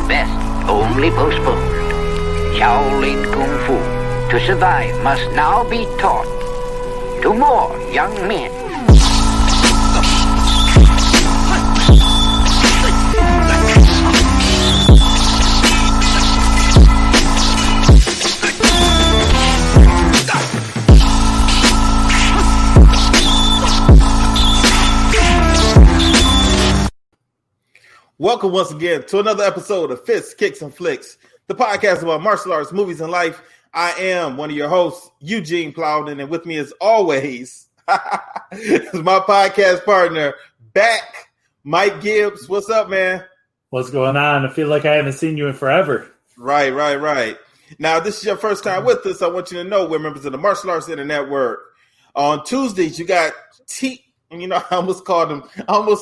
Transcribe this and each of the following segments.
best only postponed. Shaolin Kung Fu, to survive, must now be taught to more young men. Welcome once again to another episode of Flixx, Kicks, and Flixx, the podcast about martial arts, movies, and life. I am one of your hosts, Eugene Plowden, and with me as always is my podcast partner, back, Mike Gibbs. What's up, man? What's going on? I feel like I haven't seen you in forever. Right. Now, if this is your first time with us, I want you to know we're members of the Martial Arts Center Network. On Tuesdays, you got I almost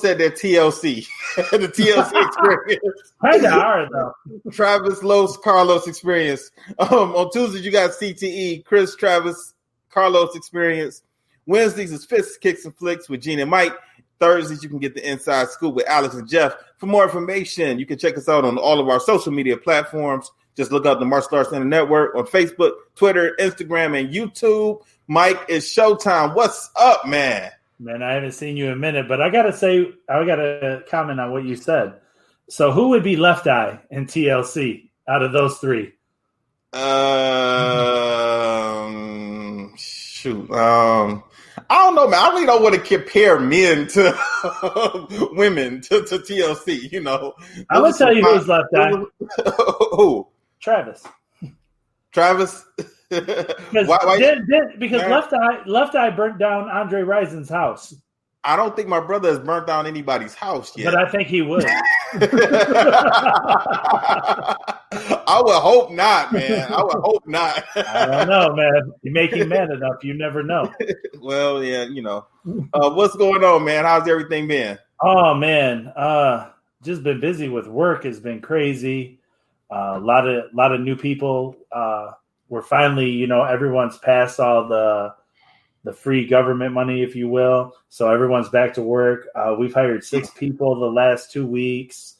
said that TLC, the TLC experience. Kind of hard, though. Travis Los Carlos experience. On Tuesdays, you got CTE, Chris Travis Carlos experience. Wednesdays is Flixx, Kicks, and Flixx with Eugene and Mike. Thursdays, you can get the inside scoop with Alex and Jeff. For more information, you can check us out on all of our social media platforms. Just look up the Martial Arts Center Network on Facebook, Twitter, Instagram, and YouTube. Mike, it's showtime. What's up, man? Man, I haven't seen you in a minute, but I got to comment on what you said. So who would be Left Eye in TLC out of those three? Shoot. I don't know, man. I really don't want to compare men to women to TLC, you know. I will tell you who's Left Eye. Who? Travis. Because Left Eye burnt down Andre Risen's house. I don't think my brother has burnt down anybody's house yet. But I think he would. I would hope not, man. I would hope not. I don't know, man. You make him mad enough, you never know. Well, yeah, you know. What's going on, man? How's everything been? Oh, man. Just been busy with work. It's been crazy. A lot of new people. We're finally, everyone's passed all the free government money, if you will. So everyone's back to work. We've hired 6 people the last 2 weeks.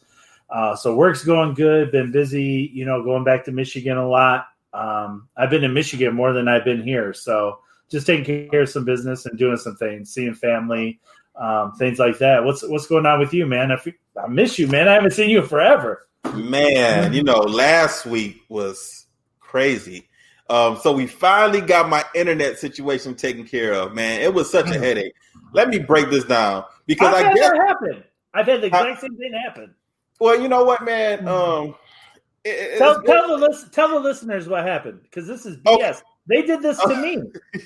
So work's going good. Been busy, going back to Michigan a lot. I've been in Michigan more than I've been here. So just taking care of some business and doing some things, seeing family, things like that. What's going on with you, man? I miss you, man. I haven't seen you in forever. Man, last week was crazy. So we finally got my internet situation taken care of, man. It was such a headache. Let me break this down because I guess that happened. I've had the exact same thing happen. Well, you know what, man? Tell the listeners what happened because this is BS. Okay. They did this to me,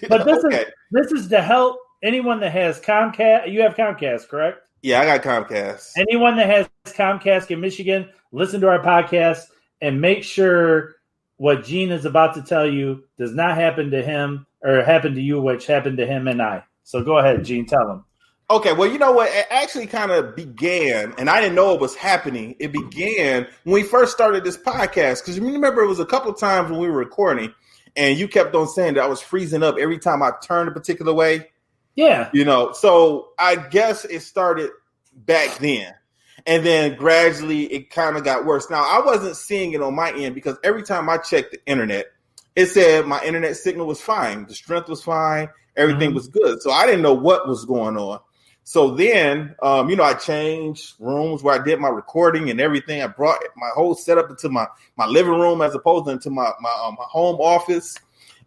but this is to help anyone that has Comcast. You have Comcast, correct? Yeah, I got Comcast. Anyone that has Comcast in Michigan, listen to our podcast and make sure what Gene is about to tell you does not happen to him or happen to you, which happened to him and I. So go ahead, Gene, tell him. Okay, well, you know what? It actually kind of began, and I didn't know it was happening. It began when we first started this podcast, because you remember it was a couple times when we were recording, and you kept on saying that I was freezing up every time I turned a particular way. Yeah. So I guess it started back then. And then gradually it kind of got worse. Now, I wasn't seeing it on my end because every time I checked the internet, it said my internet signal was fine. The strength was fine. Everything was good. So I didn't know what was going on. So then, I changed rooms where I did my recording and everything. I brought my whole setup into my living room as opposed to into my home office.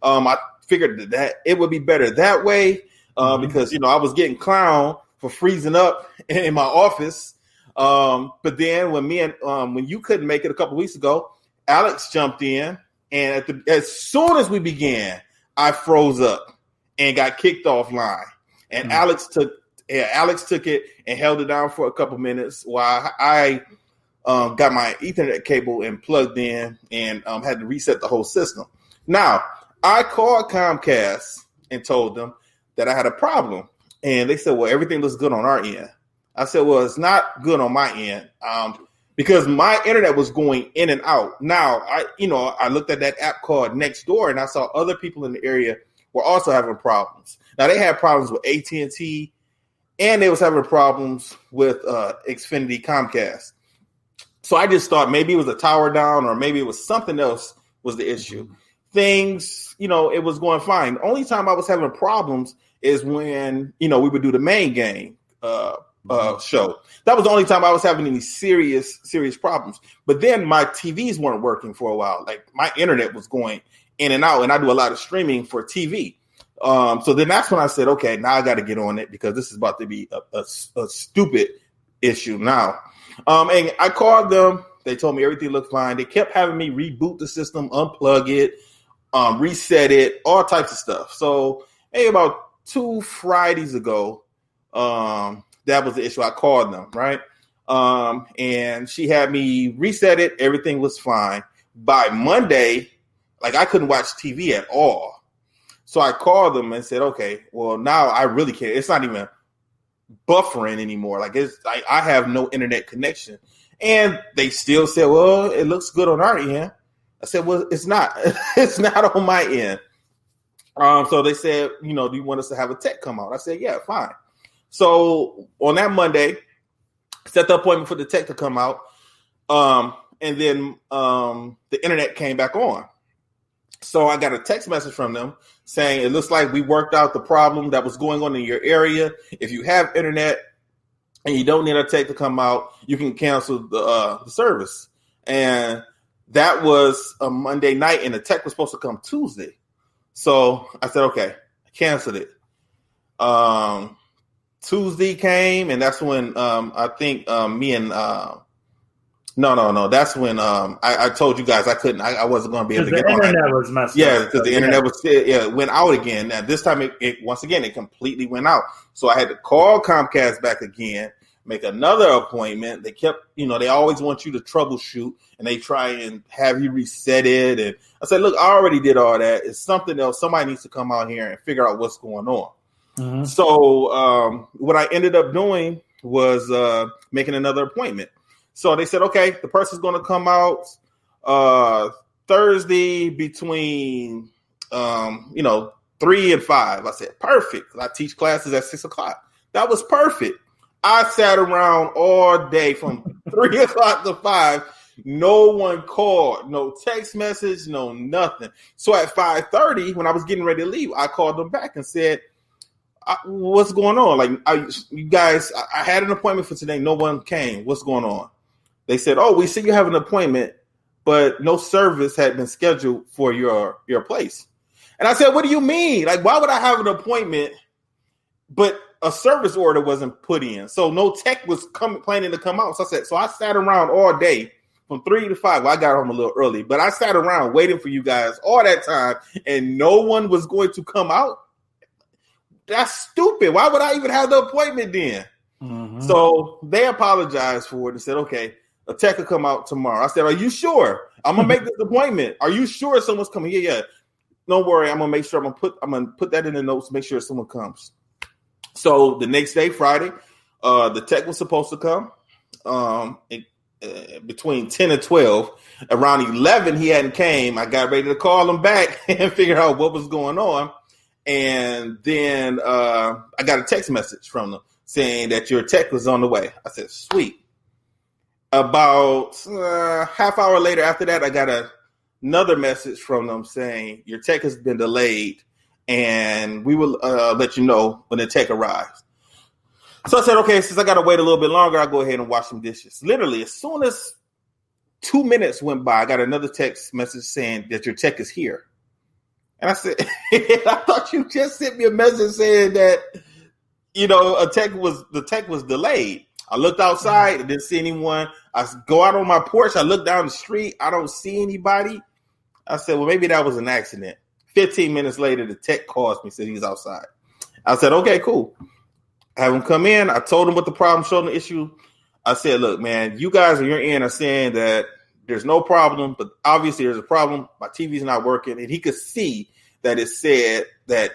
I figured that it would be better that way because, I was getting clowned for freezing up in my office. But then when you couldn't make it a couple weeks ago, Alex jumped in, and as soon as we began, I froze up and got kicked offline. And Alex took it and held it down for a couple minutes while I got my Ethernet cable and plugged in and had to reset the whole system. Now, I called Comcast and told them that I had a problem, and they said, "Well, everything looks good on our end." I said, well, it's not good on my end because my internet was going in and out. Now, I looked at that app called Nextdoor, and I saw other people in the area were also having problems. Now, they had problems with AT&T, and they was having problems with Xfinity Comcast. So I just thought maybe it was a tower down or maybe it was something else was the issue. Things, it was going fine. The only time I was having problems is when, we would do the main game show. That was the only time I was having any serious problems. But then my TVs weren't working for a while. Like my internet was going in and out, and I do a lot of streaming for TV. So then that's when I said, okay, now I got to get on it because this is about to be a stupid issue now. And I called them. They told me everything looked fine. They kept having me reboot the system, unplug it, reset it, all types of stuff. So maybe about 2 Fridays ago, that was the issue. I called them, right? And she had me reset it. Everything was fine. By Monday, I couldn't watch TV at all. So I called them and said, okay, well, now I really can't. It's not even buffering anymore. I have no internet connection. And they still said, well, it looks good on our end. I said, well, it's not. It's not on my end. So they said, do you want us to have a tech come out? I said, yeah, fine. So on that Monday, set the appointment for the tech to come out. And then the internet came back on. So I got a text message from them saying, it looks like we worked out the problem that was going on in your area. If you have internet and you don't need a tech to come out, you can cancel the service. And that was a Monday night, and the tech was supposed to come Tuesday. So I said, okay, I canceled it. Tuesday came, and that's when I think me and no. That's when I told you guys I wasn't going to be able to get on. The internet was messed up. Yeah, because the internet went out again. Now this time it once again it completely went out. So I had to call Comcast back again, make another appointment. They kept, they always want you to troubleshoot, and they try and have you reset it. And I said, look, I already did all that. It's something else. Somebody needs to come out here and figure out what's going on. Mm-hmm. So what I ended up doing was making another appointment. So they said, okay, the person's going to come out Thursday between 3 and 5. I said, perfect. I teach classes at 6 o'clock. That was perfect. I sat around all day from 3 o'clock to 5. No one called, no text message, no nothing. So at 5:30, when I was getting ready to leave, I called them back and said, what's going on? You guys, I had an appointment for today. No one came. What's going on? They said, oh, we see you have an appointment, but no service had been scheduled for your place. And I said, what do you mean? Why would I have an appointment, but a service order wasn't put in? So no tech was planning to come out. So I sat around all day from 3 to 5. Well, I got home a little early, but I sat around waiting for you guys all that time, and no one was going to come out. That's stupid. Why would I even have the appointment then? Mm-hmm. So they apologized for it and said, okay, a tech will come out tomorrow. I said, are you sure? I'm going to make this appointment. Are you sure someone's coming? Yeah. Don't worry. I'm going to make sure I'm going to put that in the notes, make sure someone comes. So the next day, Friday, the tech was supposed to come between 10 and 12. Around 11, he hadn't came. I got ready to call him back and figure out what was going on. And then I got a text message from them saying that your tech was on the way. I said, sweet. About half hour later after that, I got another message from them saying your tech has been delayed and we will let you know when the tech arrives. So I said, okay, since I got to wait a little bit longer, I'll go ahead and wash some dishes. Literally, as soon as 2 minutes went by, I got another text message saying that your tech is here. And I said, I thought you just sent me a message saying that, the tech was delayed. I looked outside, I didn't see anyone. I go out on my porch, I look down the street, I don't see anybody. I said, well, maybe that was an accident. 15 minutes later, the tech calls me, said he's outside. I said, okay, cool. I have him come in. I told him what the problem, showed him the issue. I said, look, man, you guys on your end are saying that there's no problem, but obviously there's a problem. My TV's not working. And he could see that it said that,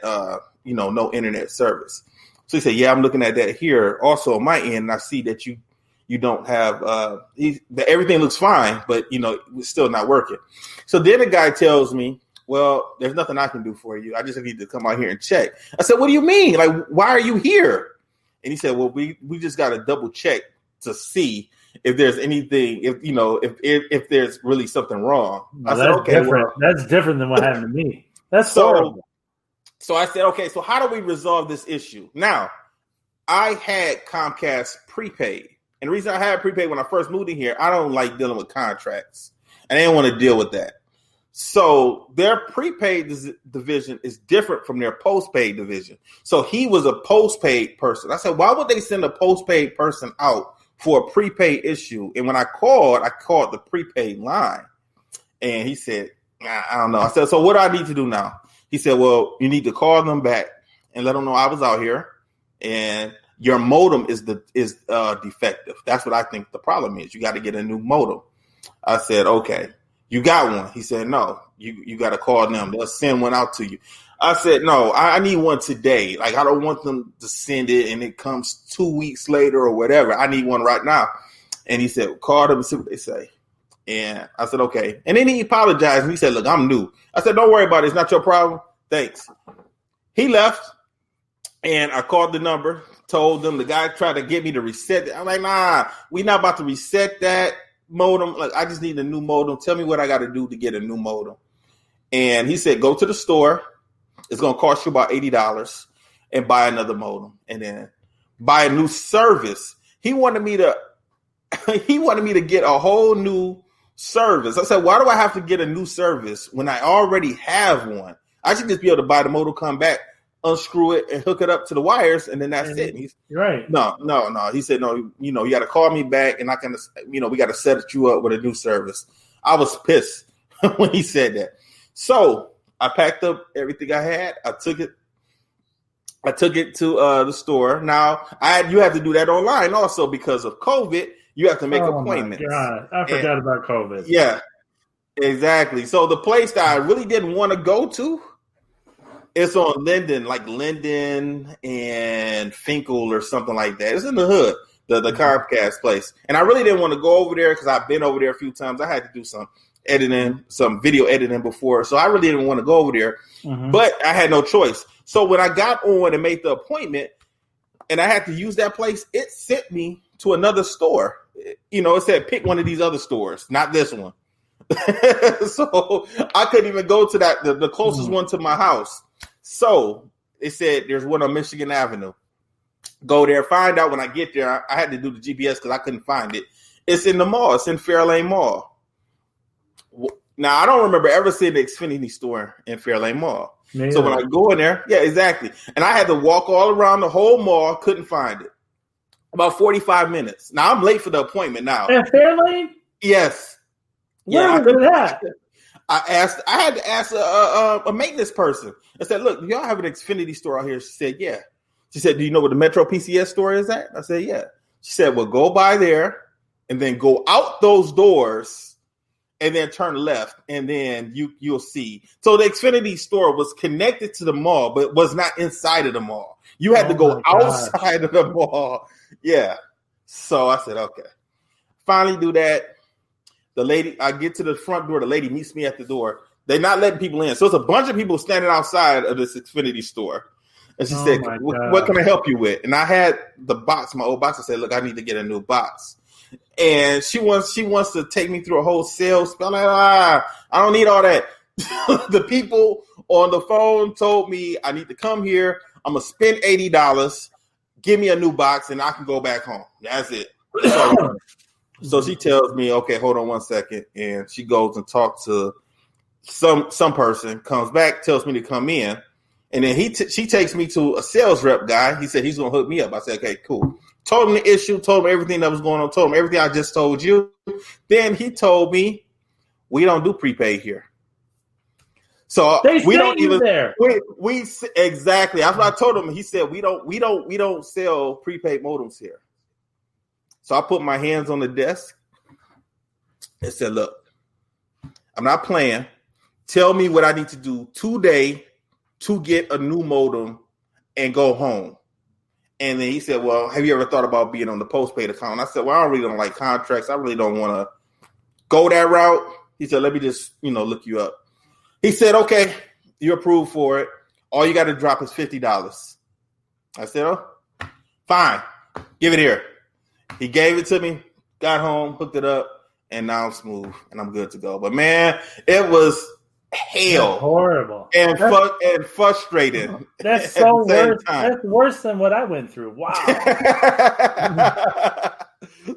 no internet service. So he said, yeah, I'm looking at that here. Also on my end, and I see that you don't have, that everything looks fine, but, it's still not working. So then the guy tells me, well, there's nothing I can do for you. I just need to come out here and check. I said, what do you mean? Why are you here? And he said, well, we just got to double check to see if there's anything, if there's really something wrong. I said, okay, different. That's different than what happened to me. That's horrible. So I said, okay, so how do we resolve this issue? Now, I had Comcast prepaid. And the reason I had prepaid when I first moved in here, I don't like dealing with contracts. I didn't want to deal with that. So their prepaid division is different from their postpaid division. So he was a postpaid person. I said, why would they send a postpaid person out for a prepaid issue? And when I called the prepaid line. And he said, I don't know. I said, so what do I need to do now? He said, well, you need to call them back and let them know I was out here. And your modem is defective. That's what I think the problem is. You got to get a new modem. I said, okay. You got one? He said, no, you got to call them. They'll send one out to you. I said, no, I need one today. Like, I don't want them to send it and it comes 2 weeks later or whatever. I need one right now. And he said, call them and see what they say. And I said, okay. And then he apologized and he said, look, I'm new. I said, don't worry about it. It's not your problem. Thanks. He left and I called the number, told them. The guy tried to get me to reset it. I'm like, nah, we not about to reset that modem. Like, I just need a new modem. Tell me what I got to do to get a new modem. And he said, go to the store. It's going to cost you about $80 and buy another modem and then buy a new service. He wanted me to get a whole new service. I said, why do I have to get a new service when I already have one? I should just be able to buy the modem, come back, unscrew it and hook it up to the wires, and then that's it. You're right. No. He said, no, you got to call me back, and I can, we got to set you up with a new service. I was pissed when he said that. So I packed up everything I had. I took it to the store. Now you have to do that online also because of COVID. You have to make appointments. God, I forgot about COVID. Yeah, exactly. So the place that I really didn't want to go to, it's on Linden, like Linden and Finkel or something like that. It's in the hood, the Comcast place. And I really didn't want to go over there because I've been over there a few times. I had to do some editing, some video editing before. So I really didn't want to go over there. Mm-hmm. But I had no choice. So when I got on and made the appointment and I had to use that place, it sent me to another store. It said pick one of these other stores, not this one. So I couldn't even go to that, the closest one to my house. So it said there's one on Michigan Avenue. Go there, find out when I get there. I had to do the GPS because I couldn't find it. It's in the mall. It's in Fairlane Mall. Now, I don't remember ever seeing the Xfinity store in Fairlane Mall. Yeah. So when I go in there, yeah, exactly. And I had to walk all around the whole mall. Couldn't find it. About 45 minutes. Now, I'm late for the appointment now. At Fairlane? Yes. Where was that? I had to ask a maintenance person. I said, look, do y'all have an Xfinity store out here? She said, yeah. She said, do you know where the Metro PCS store is at? I said, yeah. She said, well, go by there and then go out those doors and then turn left and then you'll see. So the Xfinity store was connected to the mall, but was not inside of the mall. You had to go outside of the mall. Yeah. So I said, okay. Finally do that. The lady, I get to the front door. The lady meets me at the door. They're not letting people in. So it's a bunch of people standing outside of this Xfinity store. And she said, what can I help you with? And I had the box, my old box. I said, look, I need to get a new box. And she wants to take me through a whole sales spell. Like, I don't need all that. The people on the phone told me I need to come here. I'm going to spend $80. Give me a new box and I can go back home. That's it. So she tells me, okay, hold on one second. And she goes and talks to some person, comes back, tells me to come in. And then she takes me to a sales rep guy. He said he's going to hook me up. I said, okay, cool. Told him the issue, told him everything that was going on, told him everything I just told you. Then he told me, we don't do prepaid here. So we don't even there. We exactly. That's what I told him. He said we don't sell prepaid modems here. So I put my hands on the desk and said, look, I'm not playing. Tell me what I need to do today to get a new modem and go home. And then he said, well, have you ever thought about being on the postpaid account? I said, well, I really don't like contracts. I really don't want to go that route. He said, let me just, look you up. He said, okay, you're approved for it. All you got to drop is $50. I said, oh, fine. Give it here. He gave it to me. got home, hooked it up, and now I'm smooth and I'm good to go. But man, it was hell. That's horrible. And frustrating. That's so worse. That's worse than what I went through. Wow.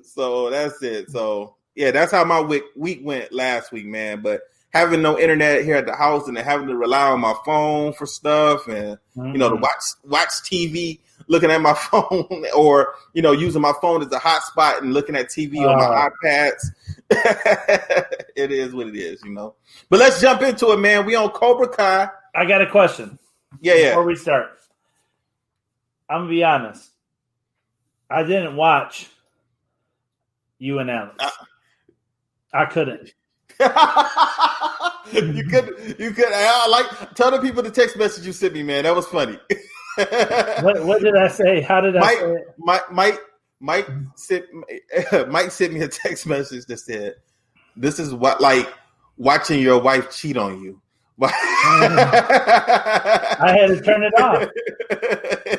So that's it. So yeah, that's how my week went last week, man. But having no internet here at the house and then having to rely on my phone for stuff and to watch TV, looking at my phone, or using my phone as a hotspot and looking at TV on my iPads. It is what it is, But let's jump into it, man. We on Cobra Kai. I got a question. Yeah. Before we start, I'm gonna be honest. I didn't watch you and Alex. I couldn't. You could. I tell the people the text message you sent me, man. That was funny. What did I say? How did I say it? Mike sent me a text message that said, "This is what watching your wife cheat on you." I had to turn it off.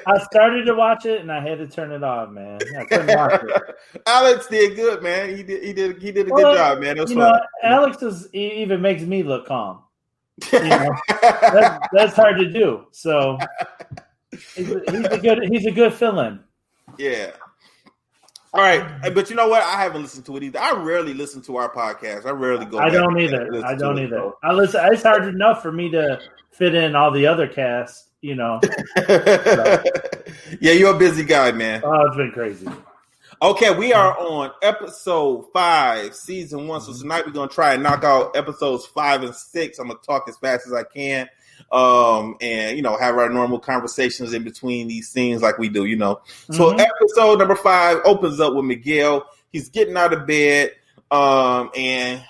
I started to watch it and I had to turn it off, man. I couldn't watch it. Alex did good, man. He did a good job, man. It was fun. Alex even makes me look calm. That's hard to do. So he's a good fill-in. Yeah. All right, but you know what? I haven't listened to it either. I rarely listen to our podcast. I rarely go. I don't either. I listen. It's hard enough for me to fit in all the other casts. So. Yeah, you're a busy guy, man. Oh, it's been crazy. Okay, we are on episode 5, season 1. So tonight we're gonna try and knock out episodes 5 and 6. I'm gonna talk as fast as I can. And have our normal conversations in between these scenes like we do, So episode number 5 opens up with Miguel. He's getting out of bed, and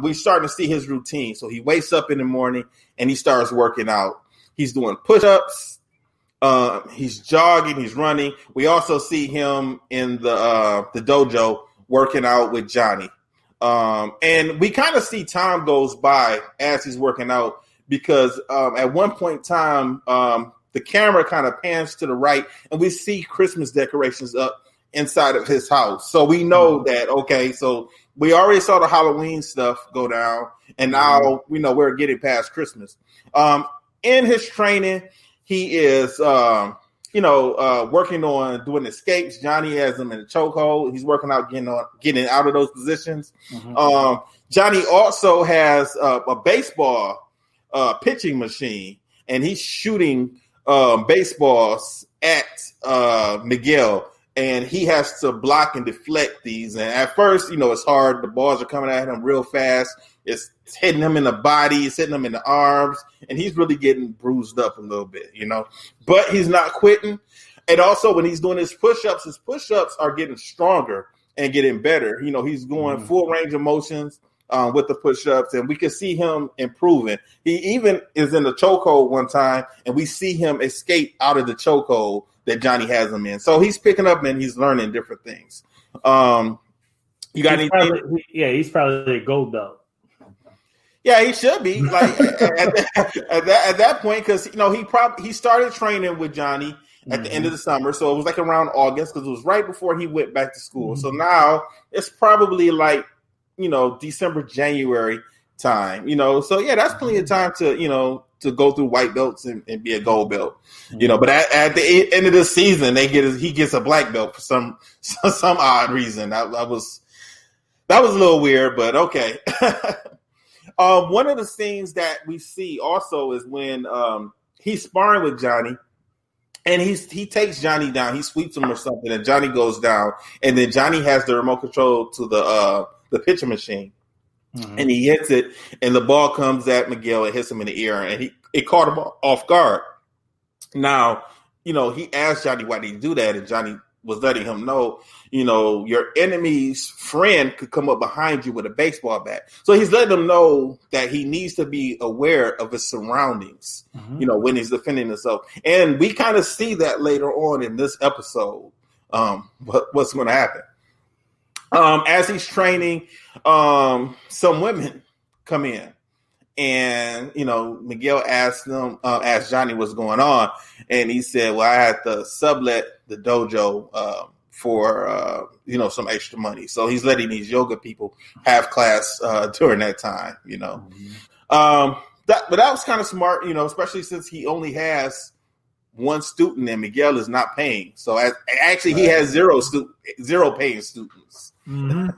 we're starting to see his routine. So he wakes up in the morning and he starts working out. He's doing push-ups. He's jogging. He's running. We also see him in the dojo working out with Johnny. And we kind of see time goes by as he's working out. Because at one point in time, the camera kind of pans to the right, and we see Christmas decorations up inside of his house. So we know that, okay, so we already saw the Halloween stuff go down, and now we know we're getting past Christmas. In his training, he is, working on doing escapes. Johnny has him in a chokehold. He's working out getting out of those positions. Johnny also has a baseball pitching machine, and he's shooting baseballs at Miguel, and he has to block and deflect these. And at first, it's hard. The balls are coming at him real fast. It's hitting him in the body, it's hitting him in the arms, and he's really getting bruised up a little bit, But he's not quitting. And also, when he's doing his push-ups are getting stronger and getting better. He's going full range of motions with the push-ups, and we can see him improving. He even is in the chokehold one time, and we see him escape out of the chokehold that Johnny has him in. So he's picking up and he's learning different things. You got anything? He's probably a gold belt. Yeah, he should be at that point, because he started training with Johnny at the end of the summer, so it was like around August, because it was right before he went back to school. So now it's probably like December, January time, so yeah, that's plenty of time to go through white belts and be a gold belt, but at the end of the season, he gets a black belt for some odd reason. That was a little weird, but okay. One of the scenes that we see also is when he's sparring with Johnny, and he takes Johnny down, he sweeps him or something, and Johnny goes down, and then Johnny has the remote control to the pitcher machine, and he hits it, and the ball comes at Miguel and hits him in the ear, and it caught him off guard. Now, he asked Johnny why did he do that, and Johnny was letting him know, your enemy's friend could come up behind you with a baseball bat. So he's letting him know that he needs to be aware of his surroundings, when he's defending himself. And we kind of see that later on in this episode, what's going to happen. As he's training, some women come in, and Miguel asked Johnny what's going on, and he said, "Well, I had to sublet the dojo for some extra money. So he's letting these yoga people have class during that time. But that was kind of smart, especially since he only has one student and Miguel is not paying. So actually he has zero paying students. Mm-hmm.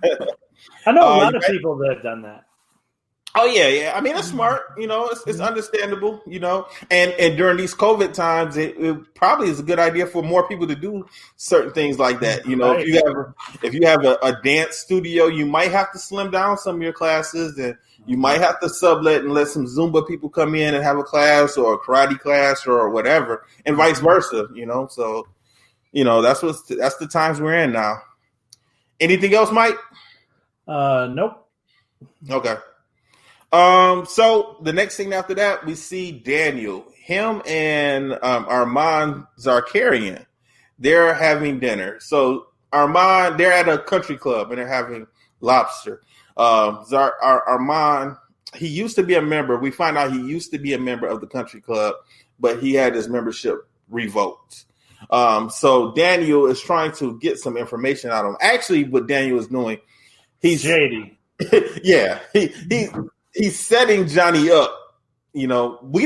I know a lot of people that have done that. Oh yeah. I mean, it's smart, it's understandable, and during these COVID times, it probably is a good idea for more people to do certain things like that. Right. If you have a dance studio, you might have to slim down some of your classes, and you might have to sublet and let some Zumba people come in and have a class or a karate class or whatever, and vice versa, so, that's the times we're in now. Anything else, Mike? Nope. Okay. So the next thing after that, we see Daniel, him and Armand Zarkarian. They're having dinner. So Armand, they're at a country club and they're having lobster. Armand, he used to be a member. We find out he used to be a member of the country club, but he had his membership revoked. So Daniel is trying to get some information out of him. Actually, what Daniel is doing, he's shady. Yeah, he's setting Johnny up. We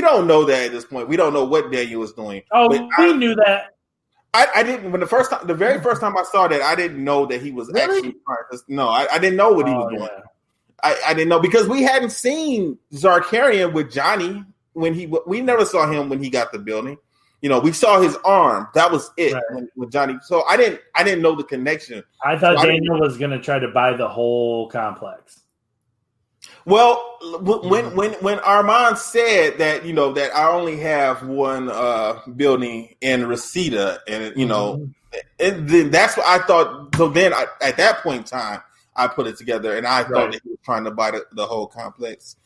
don't know that at this point. We don't know what Daniel is doing. Oh, we knew that. I didn't. When the very first time I saw that, I didn't know that he was actually trying to. No, I didn't know what he was doing. Yeah. I didn't know because we hadn't seen Zarkarian with Johnny we never saw him when he got the building. We saw his arm. That was it with Johnny. So I didn't know the connection. I thought Daniel was going to try to buy the whole complex. Well, when Armand said that, that I only have one building in Reseda, and then that's what I thought. So then at that point in time, I put it together, and I thought that he was trying to buy the whole complex.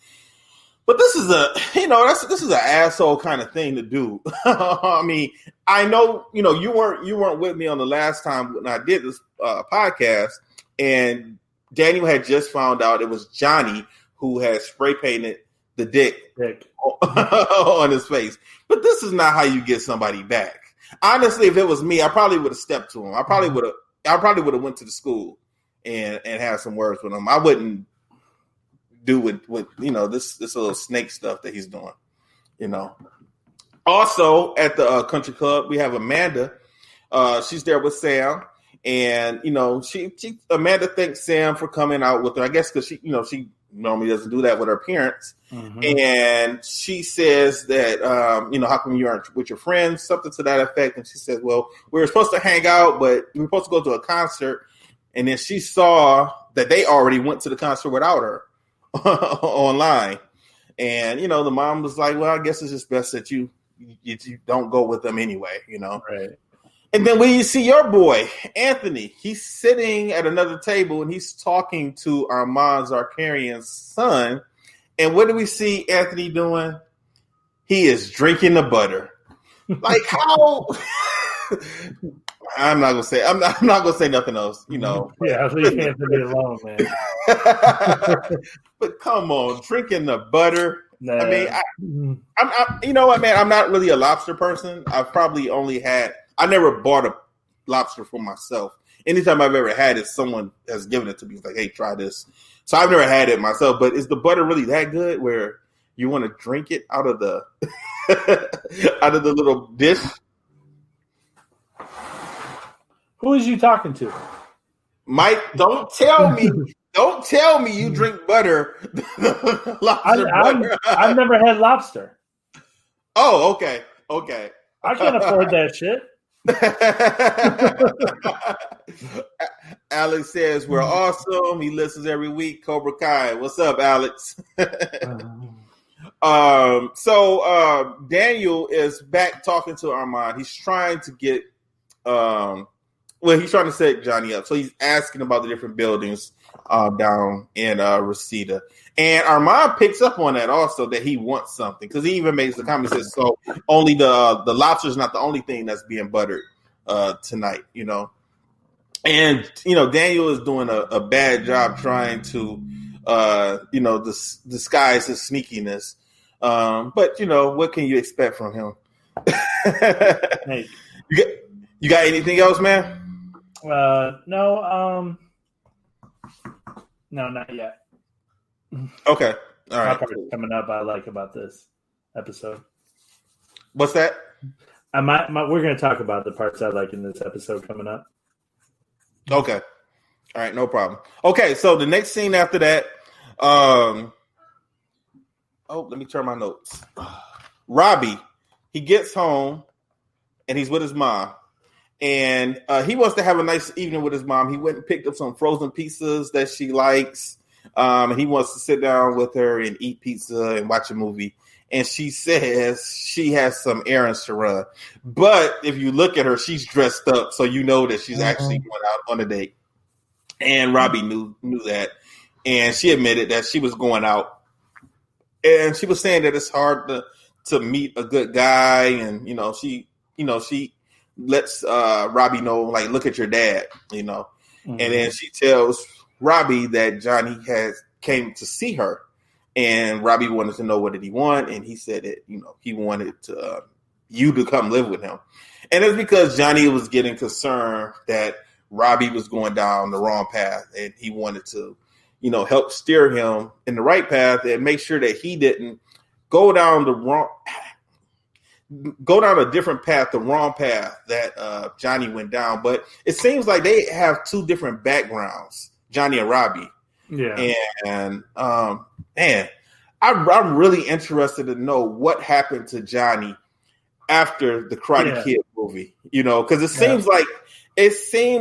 But this is this is an asshole kind of thing to do. I mean, I know you weren't with me on the last time when I did this podcast, and Daniel had just found out it was Johnny who had spray painted the dick on his face. But this is not how you get somebody back. Honestly, if it was me, I probably would have stepped to him. I probably would have went to the school and had some words with him. I wouldn't do with this little snake stuff that he's doing. Also at the country club, we have Amanda. She's there with Sam. And Amanda thanks Sam for coming out with her. I guess because she normally doesn't do that with her parents. Mm-hmm. And she says that how come you aren't with your friends, something to that effect. And she says, well, we were supposed to hang out, but we were supposed to go to a concert. And then she saw that they already went to the concert without her online. And the mom was like, well, I guess it's just best that you don't go with them anyway. Right. And then when you see your boy, Anthony, he's sitting at another table and he's talking to Armand Zarkarian's son. And what do we see Anthony doing? He is drinking the butter. Like how? I'm not gonna say nothing else. Yeah, leave Anthony alone, man. But come on, drinking the butter. Nah. I mean, I'm you know what, man? I'm not really a lobster person. I've probably only had. I never bought a lobster for myself. Anytime I've ever had it, someone has given it to me. It's like, hey, try this. So I've never had it myself. But is the butter really that good where you want to drink it out of the little dish? Who is you talking to? Mike, don't tell me you drink butter. Butter. I've never had lobster. Oh, okay. I can't afford that shit. Alex says we're awesome. He listens every week. Cobra Kai. What's up, Alex? So Daniel is back talking to Armand. He's trying to get he's trying to set Johnny up. So he's asking about the different buildings down in Reseda. And Armand picks up on that also, that he wants something, because he even makes the comment, says, so only the lobster is not the only thing that's being buttered tonight, And, Daniel is doing a bad job trying to, disguise his sneakiness. But, what can you expect from him? Hey. You got anything else, man? No, no, not yet. Okay, all My right. part's coming up. I like about this episode. What's that? We're going to talk about the parts I like in this episode coming up. Okay, all right, no problem. Okay, so the next scene after that, let me turn my notes. Robbie, he gets home and he's with his mom. And he wants to have a nice evening with his mom. He went and picked up some frozen pizzas that she likes. And he wants to sit down with her and eat pizza and watch a movie. And she says she has some errands to run. But if you look at her, she's dressed up. So you know that she's actually going out on a date. And Robbie knew that. And she admitted that she was going out. And she was saying that it's hard to meet a good guy. And, she lets Robbie know, like, look at your dad, And then she tells Robbie that Johnny came to see her, and Robbie wanted to know what did he want, and he said that, he wanted you to come live with him. And it's because Johnny was getting concerned that Robbie was going down the wrong path, and he wanted to, help steer him in the right path and make sure that he didn't go down a different path, the wrong path that Johnny went down. But it seems like they have two different backgrounds, Johnny and Robbie. Yeah. And man, I'm really interested to know what happened to Johnny after the Karate Kid movie, because it seems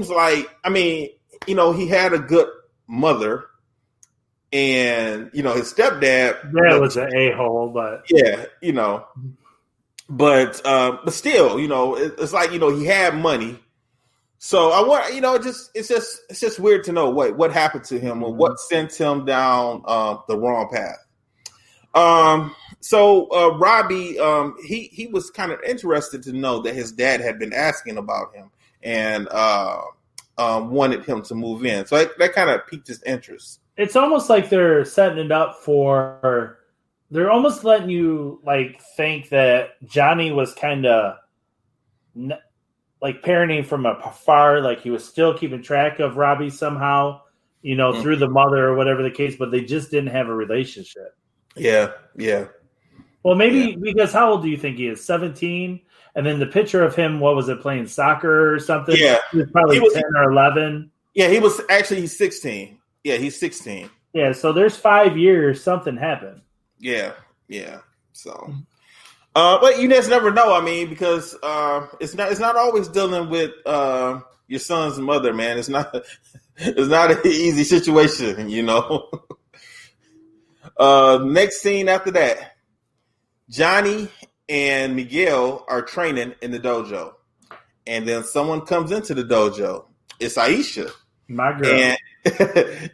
like, I mean, he had a good mother, and, his stepdad. Yeah, was an a-hole, but. Yeah, But still, it's like, he had money. So I want, it's just weird to know what happened to him or what sent him down the wrong path. So Robbie, he was kind of interested to know that his dad had been asking about him and wanted him to move in. So that kind of piqued his interest. It's almost like they're setting it up for. They're almost letting you think that Johnny was kind of parenting from afar, like he was still keeping track of Robbie somehow, through the mother or whatever the case, but they just didn't have a relationship. Yeah. Well, maybe because how old do you think he is? 17? And then the picture of him, what was it, playing soccer or something? Yeah. He was probably 10 or 11. Yeah, he's 16. Yeah, he's 16. Yeah, so there's 5 years, something happened. Yeah. So, but you just never know. I mean, because it's not always dealing with your son's mother, man. It's not an easy situation, Next scene after that, Johnny and Miguel are training in the dojo, and then someone comes into the dojo. It's Aisha, my girl, and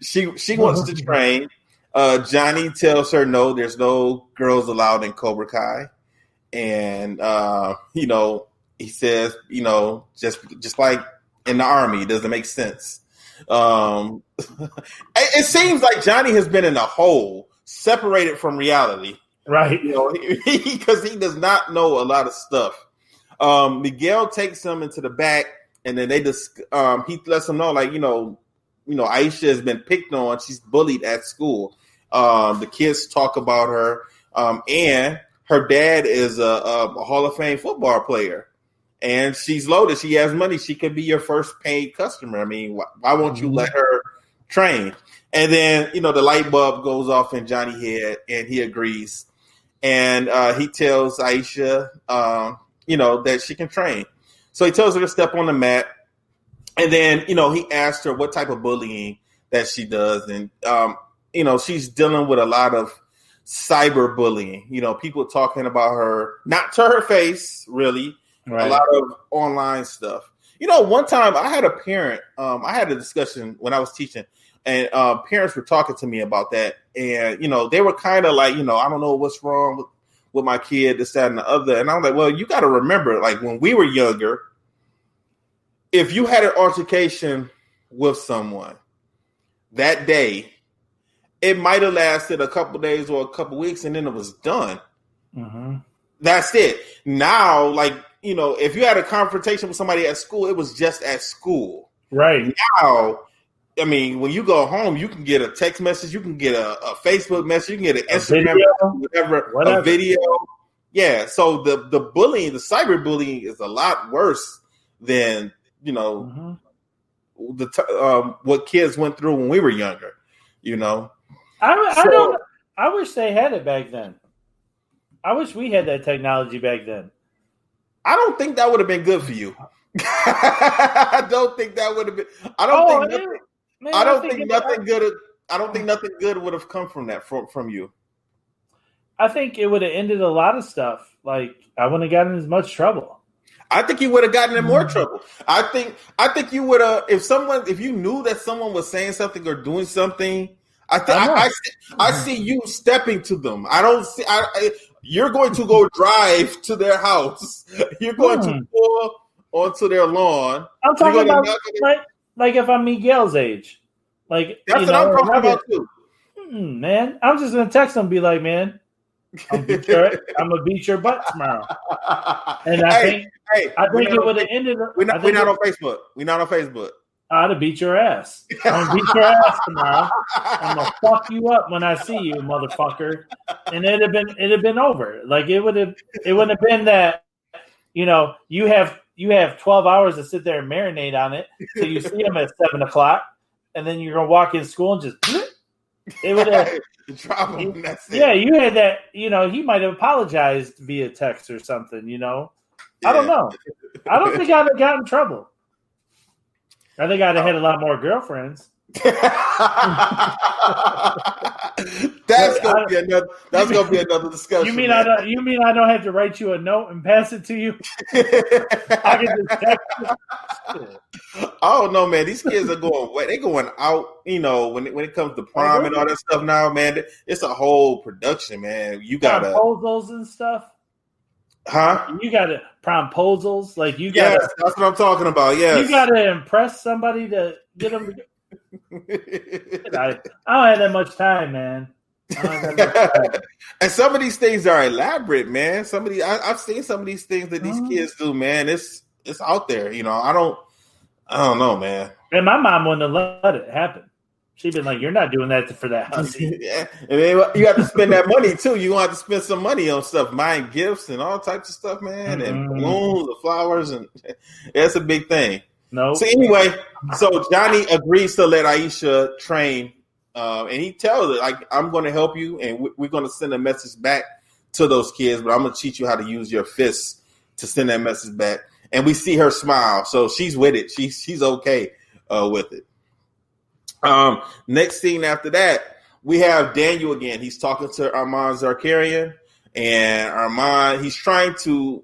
she wants to train. Johnny tells her, no, there's no girls allowed in Cobra Kai. And, he says, just like in the army, it doesn't make sense. It seems like Johnny has been in a hole, separated from reality. Right. Because he does not know a lot of stuff. Miguel takes him into the back, and then he lets him know, Aisha has been picked on. She's bullied at school. The kids talk about her, and her dad is a Hall of Fame football player, and she's loaded. She has money. She could be your first paid customer. I mean, why won't you let her train? And then, the light bulb goes off in Johnny's head, and he agrees. And he tells Aisha, that she can train. So he tells her to step on the mat. And then, he asked her what type of bullying that she does. And, she's dealing with a lot of cyberbullying, people talking about her, not to her face, really, right. A lot of online stuff. One time I had a parent, I had a discussion when I was teaching, and parents were talking to me about that. And, they were kind of like, I don't know what's wrong with my kid, this, that, and the other. And I'm like, well, you got to remember, when we were younger, if you had an altercation with someone that day, it might have lasted a couple days or a couple weeks, and then it was done. Mm-hmm. That's it. Now, if you had a confrontation with somebody at school, it was just at school. Right. Now, I mean, when you go home, you can get a text message, you can get a Facebook message, you can get an Instagram, whatever, a video. Yeah. So the bullying, the cyberbullying, is a lot worse than what kids went through when we were younger. I wish they had it back then. I wish we had that technology back then. I don't think that would have been good for you. I don't think that would have been. I don't think nothing good would have come from that from you. I think it would have ended a lot of stuff. Like, I wouldn't have gotten as much trouble. I think you would have gotten in more trouble. I think you would have if you knew that someone was saying something or doing something. I see you stepping to them. I don't see. You're going to go drive to their house. You're going to pull onto their lawn. I'm talking about like if I'm Miguel's age. Like, that's what I'm talking about too. Man, I'm just gonna text him and be like, man, I'm gonna beat your butt tomorrow. And I think it would have ended. We're not on Facebook. We're not on Facebook. I'd have beat your ass. I'm gonna beat your ass tomorrow. I'm gonna fuck you up when I see you, motherfucker. And it'd have been over. Like, it wouldn't have been that. You have 12 hours to sit there and marinate on it till you see him at 7:00, and then you're gonna walk in school and just. It would have. Drop him. That's it. Yeah, you had that. He might have apologized via text or something. Yeah. I don't know. I don't think I'd have gotten in trouble. I think I'd have had a lot more girlfriends. That's gonna be another discussion. You mean I don't have to write you a note and pass it to you? I can just text you. I don't know, man. These kids are going out. When it comes to prom and all that stuff now, man, it's a whole production, man. You gotta proposals and stuff. Huh? You got to promposals, like you got. Yes, that's what I'm talking about. Yes, you got to impress somebody to get them. I don't have that much time, man. And some of these things are elaborate, man. I've seen some of these things that these kids do, man. It's out there. I don't know, man. And my mom wouldn't have let it happen. She'd been like, "You're not doing that for that hussy." Yeah, and then you have to spend that money too. You want to spend some money on stuff, buying gifts and all types of stuff, man, and balloons, and flowers, and that's a big thing. No. So anyway, Johnny agrees to let Aisha train, and he tells her, like, "I'm going to help you, and we're going to send a message back to those kids, but I'm going to teach you how to use your fists to send that message back." And we see her smile, so she's with it. She's okay with it. Next scene after that, we have Daniel again. He's talking to Armand Zarkarian, and Armand, he's trying to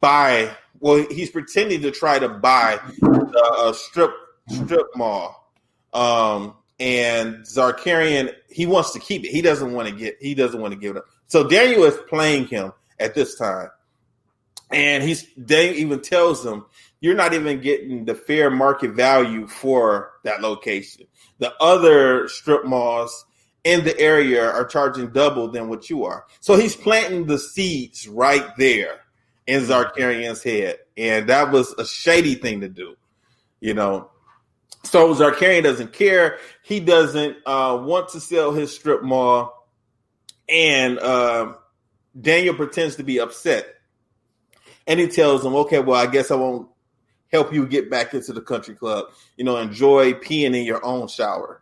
buy. Well, he's pretending to try to buy a strip mall. And Zarkarian, he wants to keep it. He doesn't want to give it up. So Daniel is playing him at this time, and Daniel even tells him, "You're not even getting the fair market value for that location. The other strip malls in the area are charging double than what you are." So he's planting the seeds right there in Zarkarian's head. And that was a shady thing to do, So Zarkarian doesn't care. He doesn't want to sell his strip mall. And Daniel pretends to be upset. And he tells him, "Okay, well, I guess I won't help you get back into the country club. Enjoy peeing in your own shower."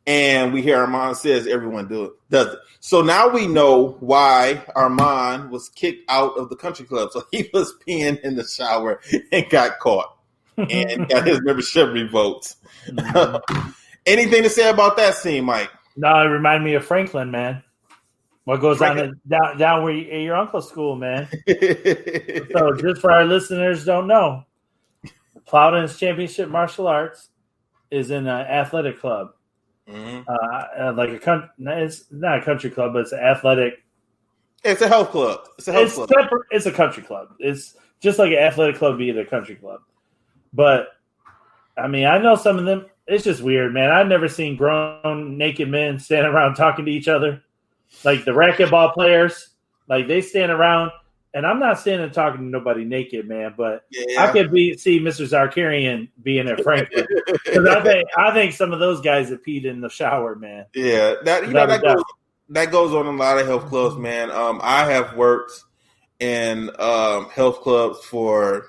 And we hear Armand says everyone does it. So now we know why Armand was kicked out of the country club. So he was peeing in the shower and got caught and got his membership revoked. Anything to say about that scene, Mike? No, it reminded me of Franklin, man. What goes on down where at your uncle's school, man. So just for our listeners don't know, Plowden's Championship Martial Arts is in an athletic club. Mm-hmm. It's not a country club, but it's an athletic. It's a health club. It's a country club. It's just like an athletic club be a country club. But I mean, I know some of them. It's just weird, man. I've never seen grown naked men standing around talking to each other, like the racquetball players. Like they stand around and I'm not standing and talking to nobody naked, man, but Yeah. I could see Mr. Zarkarian being at Frankfurt because I think some of those guys that peed in the shower, man. Yeah, that goes on in a lot of health clubs, man. I have worked in health clubs for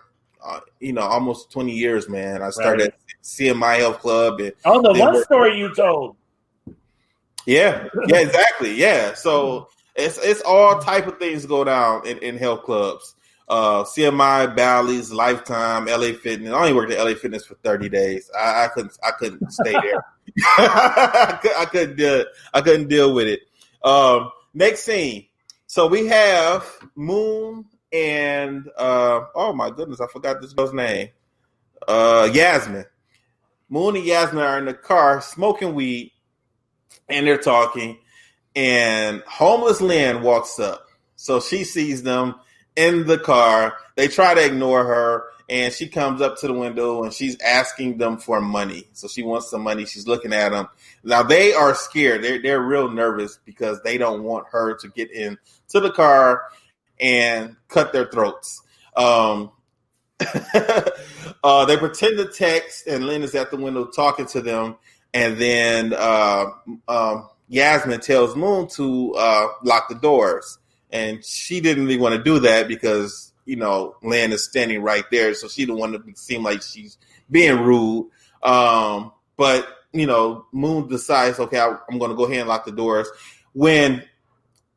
almost 20 years, man. I started at CMI Health Club. And the one story you told. Yeah, exactly. Yeah, so it's all type of things go down in health clubs. CMI, Bally's, Lifetime, LA Fitness. I only worked at LA Fitness for 30 days. I couldn't stay there. I couldn't deal with it. Next scene. So we have Moon and oh my goodness, I forgot this girl's name. Yasmin. Moon and Yasmin are in the car smoking weed, and they're talking. And homeless Lynn walks up. So she sees them in the car. They try to ignore her, and she comes up to the window and she's asking them for money. So she wants some money. She's looking at them. Now they are scared. They're real nervous because they don't want her to get into the car and cut their throats. They pretend to text, and Lynn is at the window talking to them. And then Yasmin tells Moon to lock the doors. And she didn't really want to do that because, Lynn is standing right there. So she didn't want to seem like she's being rude. But, Moon decides, okay, I'm going to go ahead and lock the doors. When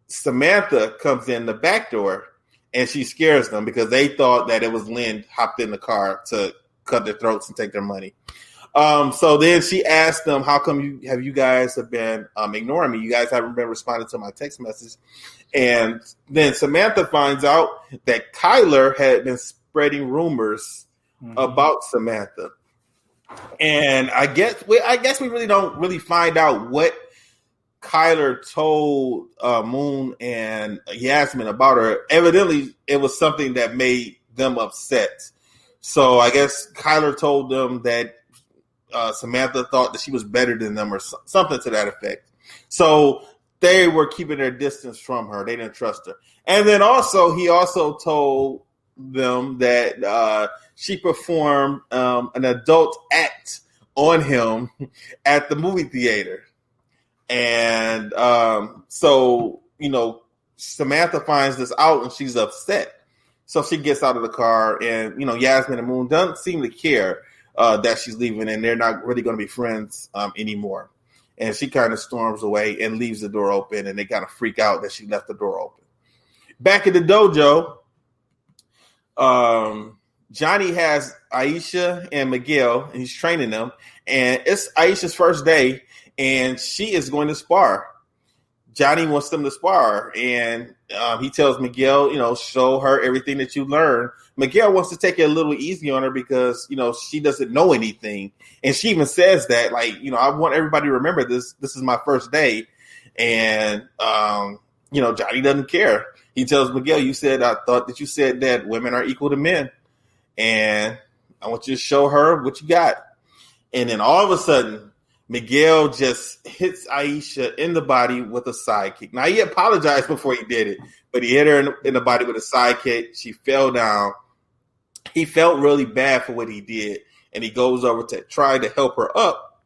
Samantha comes in the back door, and she scares them because they thought that it was Lynn hopped in the car to cut their throats and take their money. So then she asked them, how come you guys have been ignoring me? You guys haven't been responding to my text message. And then Samantha finds out that Kyler had been spreading rumors about Samantha. And I guess we really don't really find out what Kyler told Moon and Yasmin about her. Evidently, it was something that made them upset. So I guess Kyler told them that Samantha thought that she was better than them or something to that effect. So they were keeping their distance from her. They didn't trust her. And then he also told them that she performed an adult act on him at the movie theater. And so, Samantha finds this out and she's upset. So she gets out of the car and, Yasmin and Moon doesn't seem to care that she's leaving, and they're not really going to be friends anymore. And she kind of storms away and leaves the door open, and they kind of freak out that she left the door open. Back at the dojo, Johnny has Aisha and Miguel, and he's training them. And it's Aisha's first day, and she is going to spar. Johnny wants them to spar, and he tells Miguel, show her everything that you learned. Miguel wants to take it a little easy on her because, she doesn't know anything. And she even says that, I want everybody to remember this. This is my first day. And, Johnny doesn't care. He tells Miguel, I thought that you said that women are equal to men. And I want you to show her what you got. And then all of a sudden, Miguel just hits Aisha in the body with a sidekick. Now, he apologized before he did it, but he hit her in the body with a sidekick. She fell down. He felt really bad for what he did, and he goes over to try to help her up,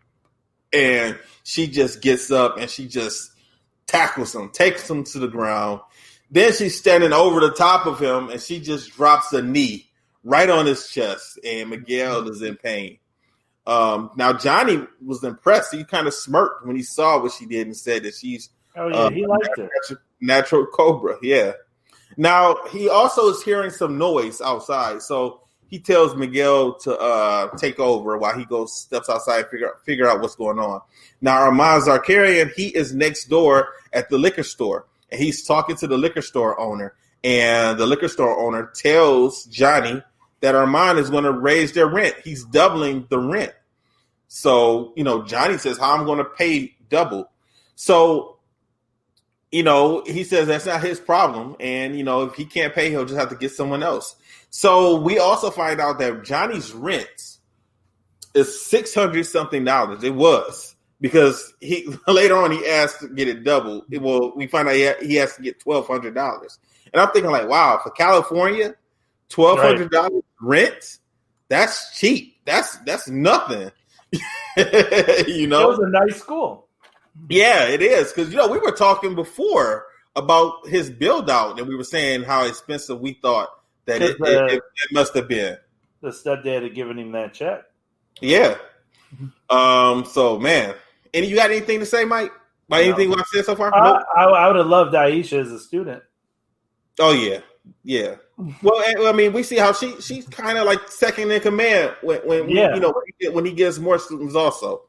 and she just gets up and she just tackles him, takes him to the ground. Then she's standing over the top of him, and she just drops a knee right on his chest, and Miguel is in pain. Now, Johnny was impressed. He kind of smirked when he saw what she did and said that she's he liked it. Natural Cobra, yeah. Now, he also is hearing some noise outside, so he tells Miguel to take over while he steps outside and figure out what's going on. Now, Armand Zarkarian, he is next door at the liquor store, and he's talking to the liquor store owner, and the liquor store owner tells Johnny that Armand is going to raise their rent. He's doubling the rent. So, Johnny says, how I'm going to pay double. So, he says that's not his problem. And, if he can't pay, he'll just have to get someone else. So we also find out that Johnny's rent is $600-something. It was because later on he asked to get it doubled. We find out he has to get $1,200. And I'm thinking like, wow, for California, $1,200 rent, that's cheap. That's nothing. You know, it was a nice school. Yeah, it is. Because, we were talking before about his build out, and we were saying how expensive we thought that it must have been. The stepdad had given him that check. Yeah. So, man, you got anything to say, Mike? About anything I've said so far? Nope. I would have loved Aisha as a student. Oh, yeah. Yeah. Well, I mean, we see how she's kind of like second in command when he gets more students also,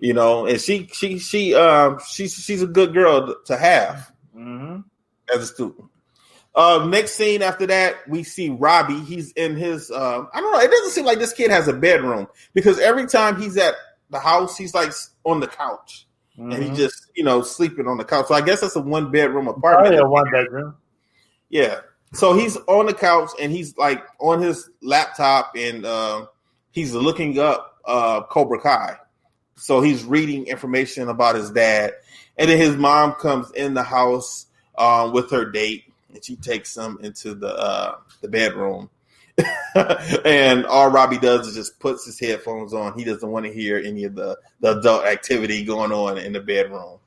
and she's a good girl to have as a student. Next scene after that, we see Robbie. He's in his, I don't know. It doesn't seem like this kid has a bedroom because every time he's at the house, he's like on the couch and he just, sleeping on the couch. So I guess that's a 1-bedroom apartment. Probably a 1-bedroom. Yeah. So he's on the couch and he's like on his laptop and he's looking up Cobra Kai. So he's reading information about his dad. And then his mom comes in the house with her date and she takes him into the bedroom. And all Robbie does is just puts his headphones on. He doesn't want to hear any of the adult activity going on in the bedroom.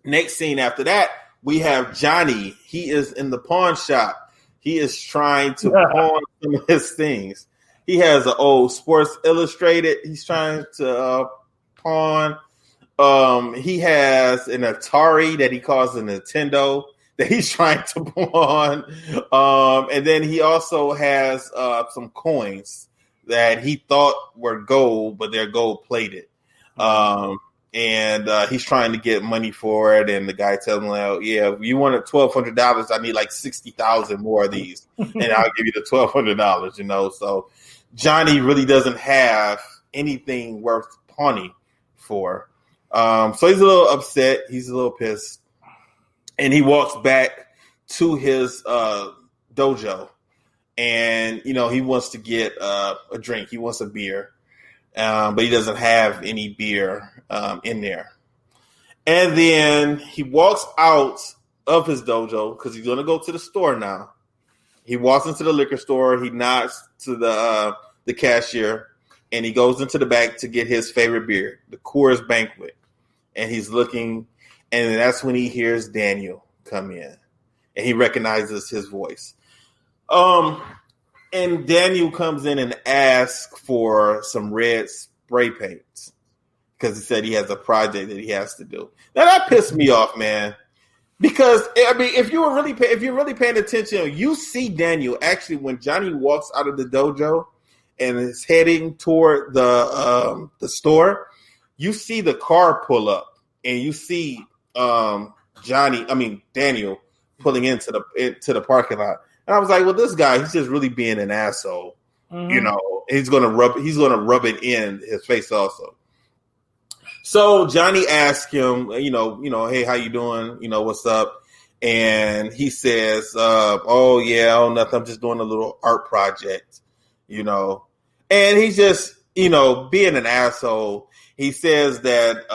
Next scene after that, we have Johnny. He is in the pawn shop. He is trying to pawn some of his things. He has an old Sports Illustrated. He's trying to pawn. He has an Atari that he calls a Nintendo that he's trying to pawn. And then he also has some coins that he thought were gold, but they're gold plated. And he's trying to get money for it. And the guy tells him, like, yeah, if you wanted $1,200, I need like 60,000 more of these. And I'll give you the $1,200, So Johnny really doesn't have anything worth pawning for. So he's a little upset. He's a little pissed. And he walks back to his dojo. And, he wants to get a drink. He wants a beer. But he doesn't have any beer in there. And then he walks out of his dojo because he's going to go to the store now. He walks into the liquor store. He nods to the cashier, and he goes into the back to get his favorite beer, the Coors Banquet. And he's looking, and that's when he hears Daniel come in, and he recognizes his voice. And Daniel comes in and asks for some red spray paints because he said he has a project that he has to do. Now that pissed me off, man. Because I mean, if you're really paying attention, you see Daniel actually when Johnny walks out of the dojo and is heading toward the store. You see the car pull up, and you see Daniel pulling into the parking lot. And I was like, well, this guy, he's just really being an asshole. He's gonna rub it in his face also. So Johnny asked him, hey, how you doing? What's up? And he says, oh yeah, nothing. I'm just doing a little art project, And he's just, being an asshole. He says that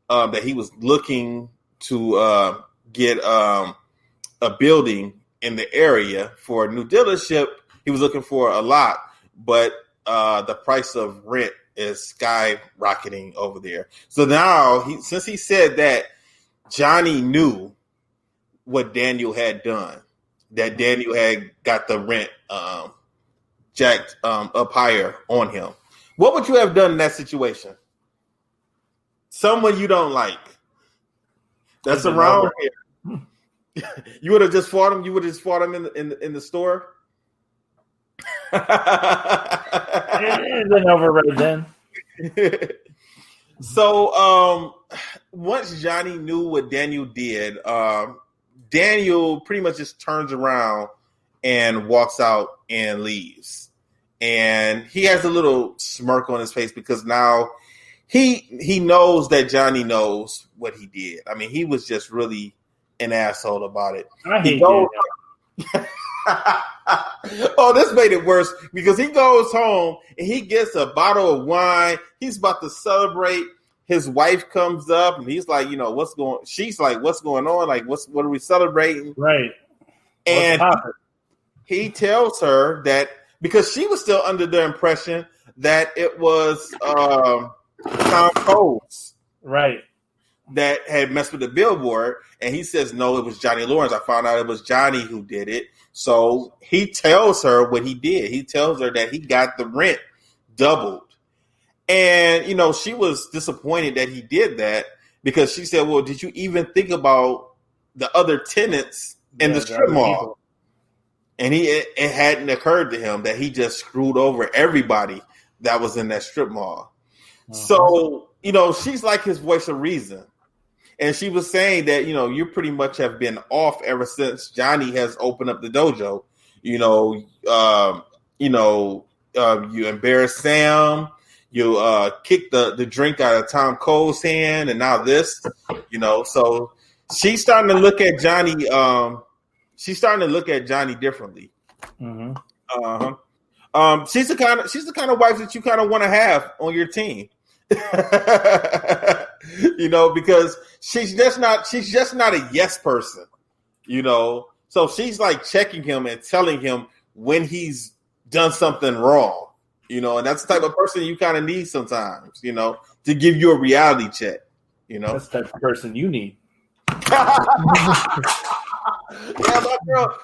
that he was looking to get a building in the area for a new dealership. He was looking for a lot, but the price of rent is skyrocketing over there. So now, since he said that, Johnny knew what Daniel had done, that Daniel had got the rent jacked up higher on him. What would you have done in that situation? Someone you don't like that's around here. You would have just fought him. You would have just fought him in the store. It's been over right then. So once Johnny knew what Daniel did, Daniel pretty much just turns around and walks out and leaves. And he has a little smirk on his face because now he knows that Johnny knows what he did. I mean, he was just really an asshole about it. I hate you. Oh, this made it worse because he goes home and he gets a bottle of wine. He's about to celebrate, his wife comes up and he's like, she's like, what's going on? Like, what are we celebrating? Right. And he tells her that because she was still under the impression that it was Tom Coles. Right. That had messed with the billboard, and he says, no, it was Johnny Lawrence. I found out it was Johnny who did it. So he tells her what he did. He tells her that he got the rent doubled. And, she was disappointed that he did that because she said, well, did you even think about the other tenants in the strip mall? People. And it hadn't occurred to him that he just screwed over everybody that was in that strip mall. Uh-huh. So, she's like his voice of reason. And she was saying that, you pretty much have been off ever since Johnny has opened up the dojo. You embarrassed Sam. You kicked the drink out of Tom Cole's hand, and now this. So she's starting to look at Johnny. She's starting to look at Johnny differently. Mm-hmm. She's the kind of wife that you kind of want to have on your team. Because she's just not a yes person, so she's like checking him and telling him when he's done something wrong, and that's the type of person you kind of need sometimes, to give you a reality check, that's the type of person you need. Yeah, my girl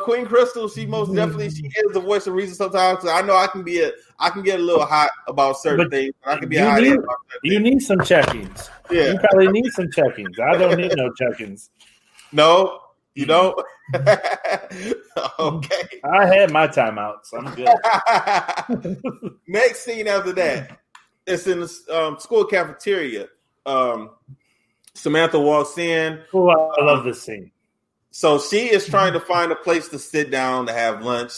Queen Crystal, she most definitely she is the voice of reason sometimes. I know I can get a little hot about certain things. I can be hot about certain you need some check-ins. Yeah. You probably need some check-ins. I don't need no check-ins. No, you don't? Okay. I had my timeouts. I'm good. Next scene after that, it's in the school cafeteria. Samantha walks in. Oh, I love this scene. So she is trying to find a place to sit down to have lunch.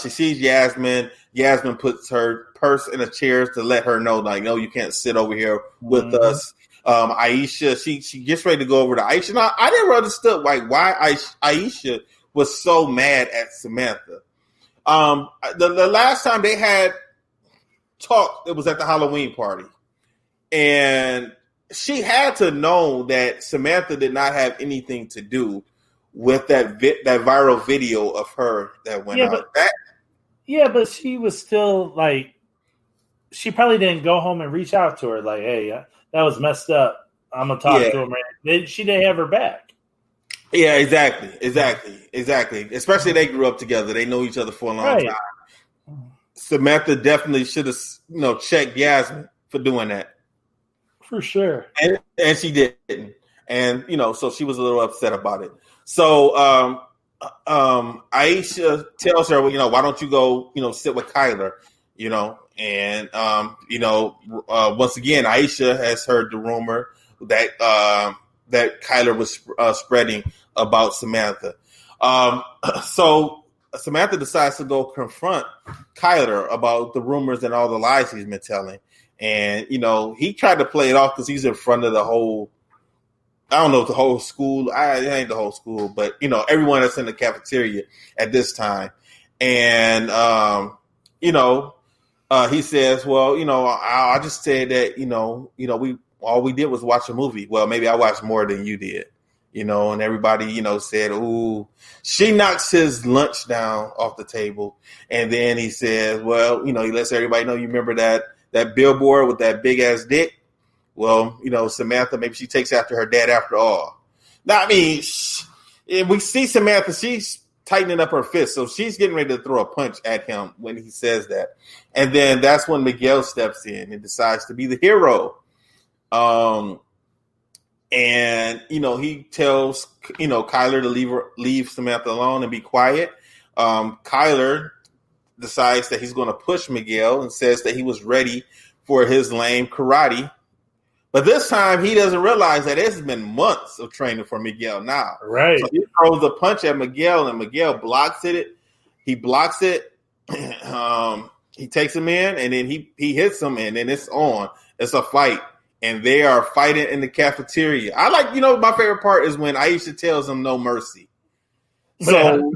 She sees Yasmin. Yasmin puts her purse in a chair to let her know, like, no, you can't sit over here with us. Aisha, she gets ready to go over to Aisha. Now, I never understood why Aisha was so mad at Samantha. The last time they had talked, it was at the Halloween party. And she had to know that Samantha did not have anything to do with that viral video of her that went out. But she was still like, she probably didn't go home and reach out to her like, hey, that was messed up. I'm going to talk to him. She didn't have her back. Yeah, exactly. Especially they grew up together. They know each other for a long time. Samantha definitely should have, checked Yasmin for doing that. For sure. And she didn't. And, so she was a little upset about it. So Aisha tells her, why don't you go, sit with Kyler, and, once again, Aisha has heard the rumor that Kyler was spreading about Samantha. So Samantha decides to go confront Kyler about the rumors and all the lies he's been telling. And, he tried to play it off because he's in front of the whole, I don't know if the whole school, it ain't the whole school, but, everyone that's in the cafeteria at this time. And, he says, well, I just said that, all we did was watch a movie. Well, maybe I watched more than you did, and everybody, said, ooh, she knocks his lunch down off the table. And then he says, well, he lets everybody know, you remember that billboard with that big ass dick? Well, Samantha, maybe she takes after her dad after all. Now, I mean, we see Samantha, she's tightening up her fist. So she's getting ready to throw a punch at him when he says that. And then that's when Miguel steps in and decides to be the hero. And, he tells, Kyler to leave Samantha alone and be quiet. Kyler decides that he's going to push Miguel and says that he was ready for his lame karate. But this time, he doesn't realize that it's been months of training for Miguel now. Right. So he throws a punch at Miguel, and Miguel blocks it. He blocks it. He takes him in, and then he hits him, and then it's on. It's a fight, and they are fighting in the cafeteria. I like, my favorite part is when Aisha tells him no mercy. So,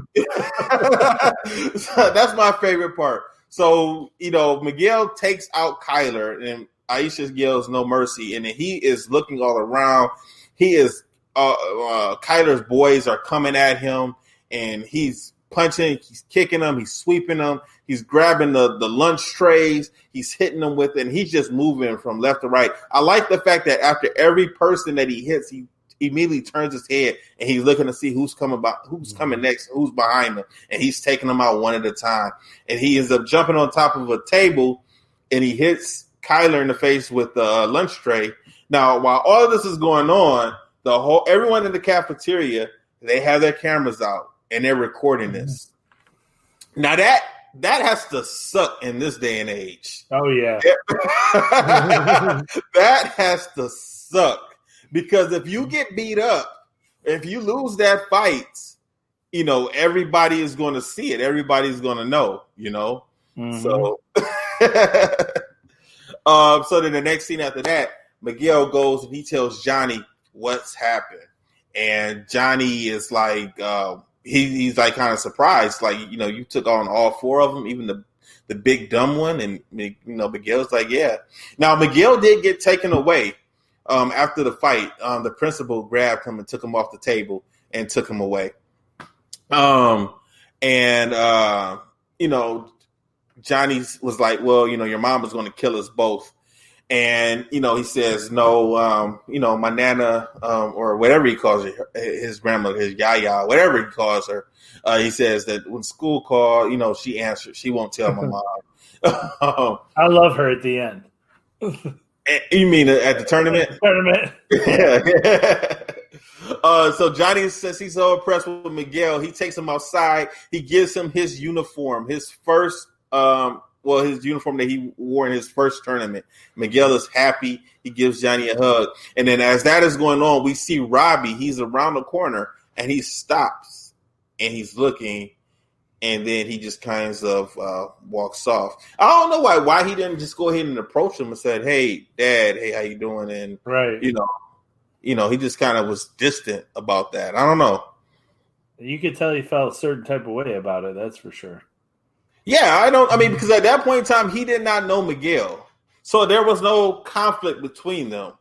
so that's my favorite part. So, Miguel takes out Kyler, and Aisha yells no mercy, and then he is looking all around. He is Kyler's boys are coming at him, and he's punching, he's kicking them, he's sweeping them, he's grabbing the lunch trays, he's hitting them with it, and he's just moving from left to right. I like the fact that after every person that he hits, he immediately turns his head and he's looking to see who's coming next, who's behind him, and he's taking them out one at a time. And he ends up jumping on top of a table, and he hits Kyler in the face with the lunch tray. Now, while all of this is going on, everyone in the cafeteria, they have their cameras out and they're recording this. Now that has to suck in this day and age. Oh yeah, that has to suck. Because if you get beat up, if you lose that fight, everybody is going to see it. Everybody's going to know, Mm-hmm. So, so then the next scene after that, Miguel goes and he tells Johnny what's happened. And Johnny is like, he's like kind of surprised. Like, you took on all four of them, even the big dumb one. And, Miguel's like, yeah. Now, Miguel did get taken away. After the fight, the principal grabbed him and took him off the table and took him away. Johnny was like, well, your mom was going to kill us both. And, he says, no, my Nana, or whatever he calls her, his grandmother, his Yaya, whatever he calls her. He says that when school called, she answered. She won't tell my mom. I love her at the end. You mean at the tournament? Yeah. So Johnny says he's so impressed with Miguel. He takes him outside. He gives him his uniform, his first, his uniform that he wore in his first tournament. Miguel is happy. He gives Johnny a hug. And then as that is going on, we see Robbie. He's around the corner, and he stops, and he's looking. And then he just kind of walks off. I don't know why he didn't just go ahead and approach him and said, "Hey, Dad, hey, how you doing?" And right, he just kind of was distant about that. I don't know. You could tell he felt a certain type of way about it. That's for sure. Yeah, because at that point in time, he did not know Miguel, so there was no conflict between them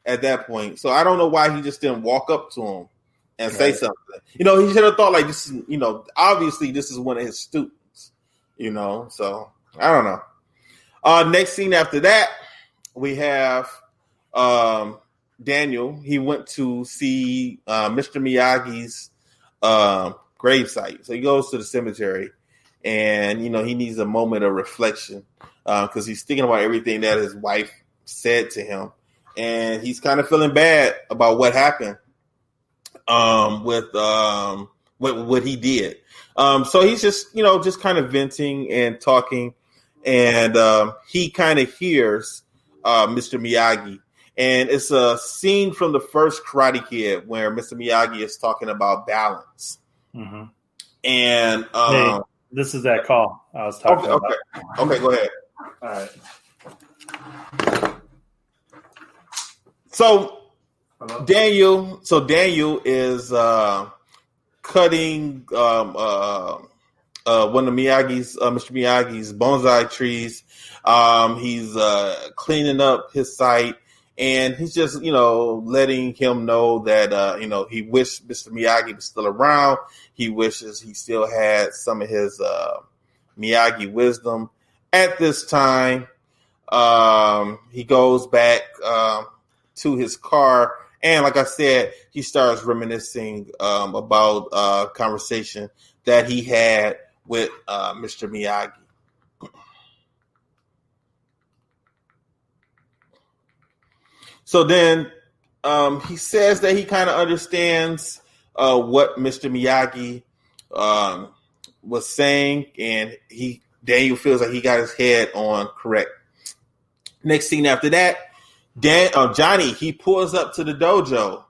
at that point. So I don't know why he just didn't walk up to him and say something. He should have thought like this is, obviously this is one of his students, so I don't know. Next scene after that, we have Daniel. He went to see Mr. Miyagi's gravesite. So he goes to the cemetery and, he needs a moment of reflection because he's thinking about everything that his wife said to him. And he's kind of feeling bad about what happened. With what he did. So he's just kind of venting and talking, and he kind of hears Mr. Miyagi. And it's a scene from the first Karate Kid where Mr. Miyagi is talking about balance. Mm-hmm. And hey, this is that call I was talking about. Okay, go ahead. All right. So Daniel is cutting one of Mr. Miyagi's bonsai trees. He's cleaning up his site, and he's just letting him know that he wished Mr. Miyagi was still around. He wishes he still had some of his Miyagi wisdom. At this time, he goes back to his car. And like I said, he starts reminiscing about a conversation that he had with Mr. Miyagi. So then he says that he kind of understands what Mr. Miyagi was saying, and Daniel feels like he got his head on correct. Next scene after that, Johnny, he pulls up to the dojo.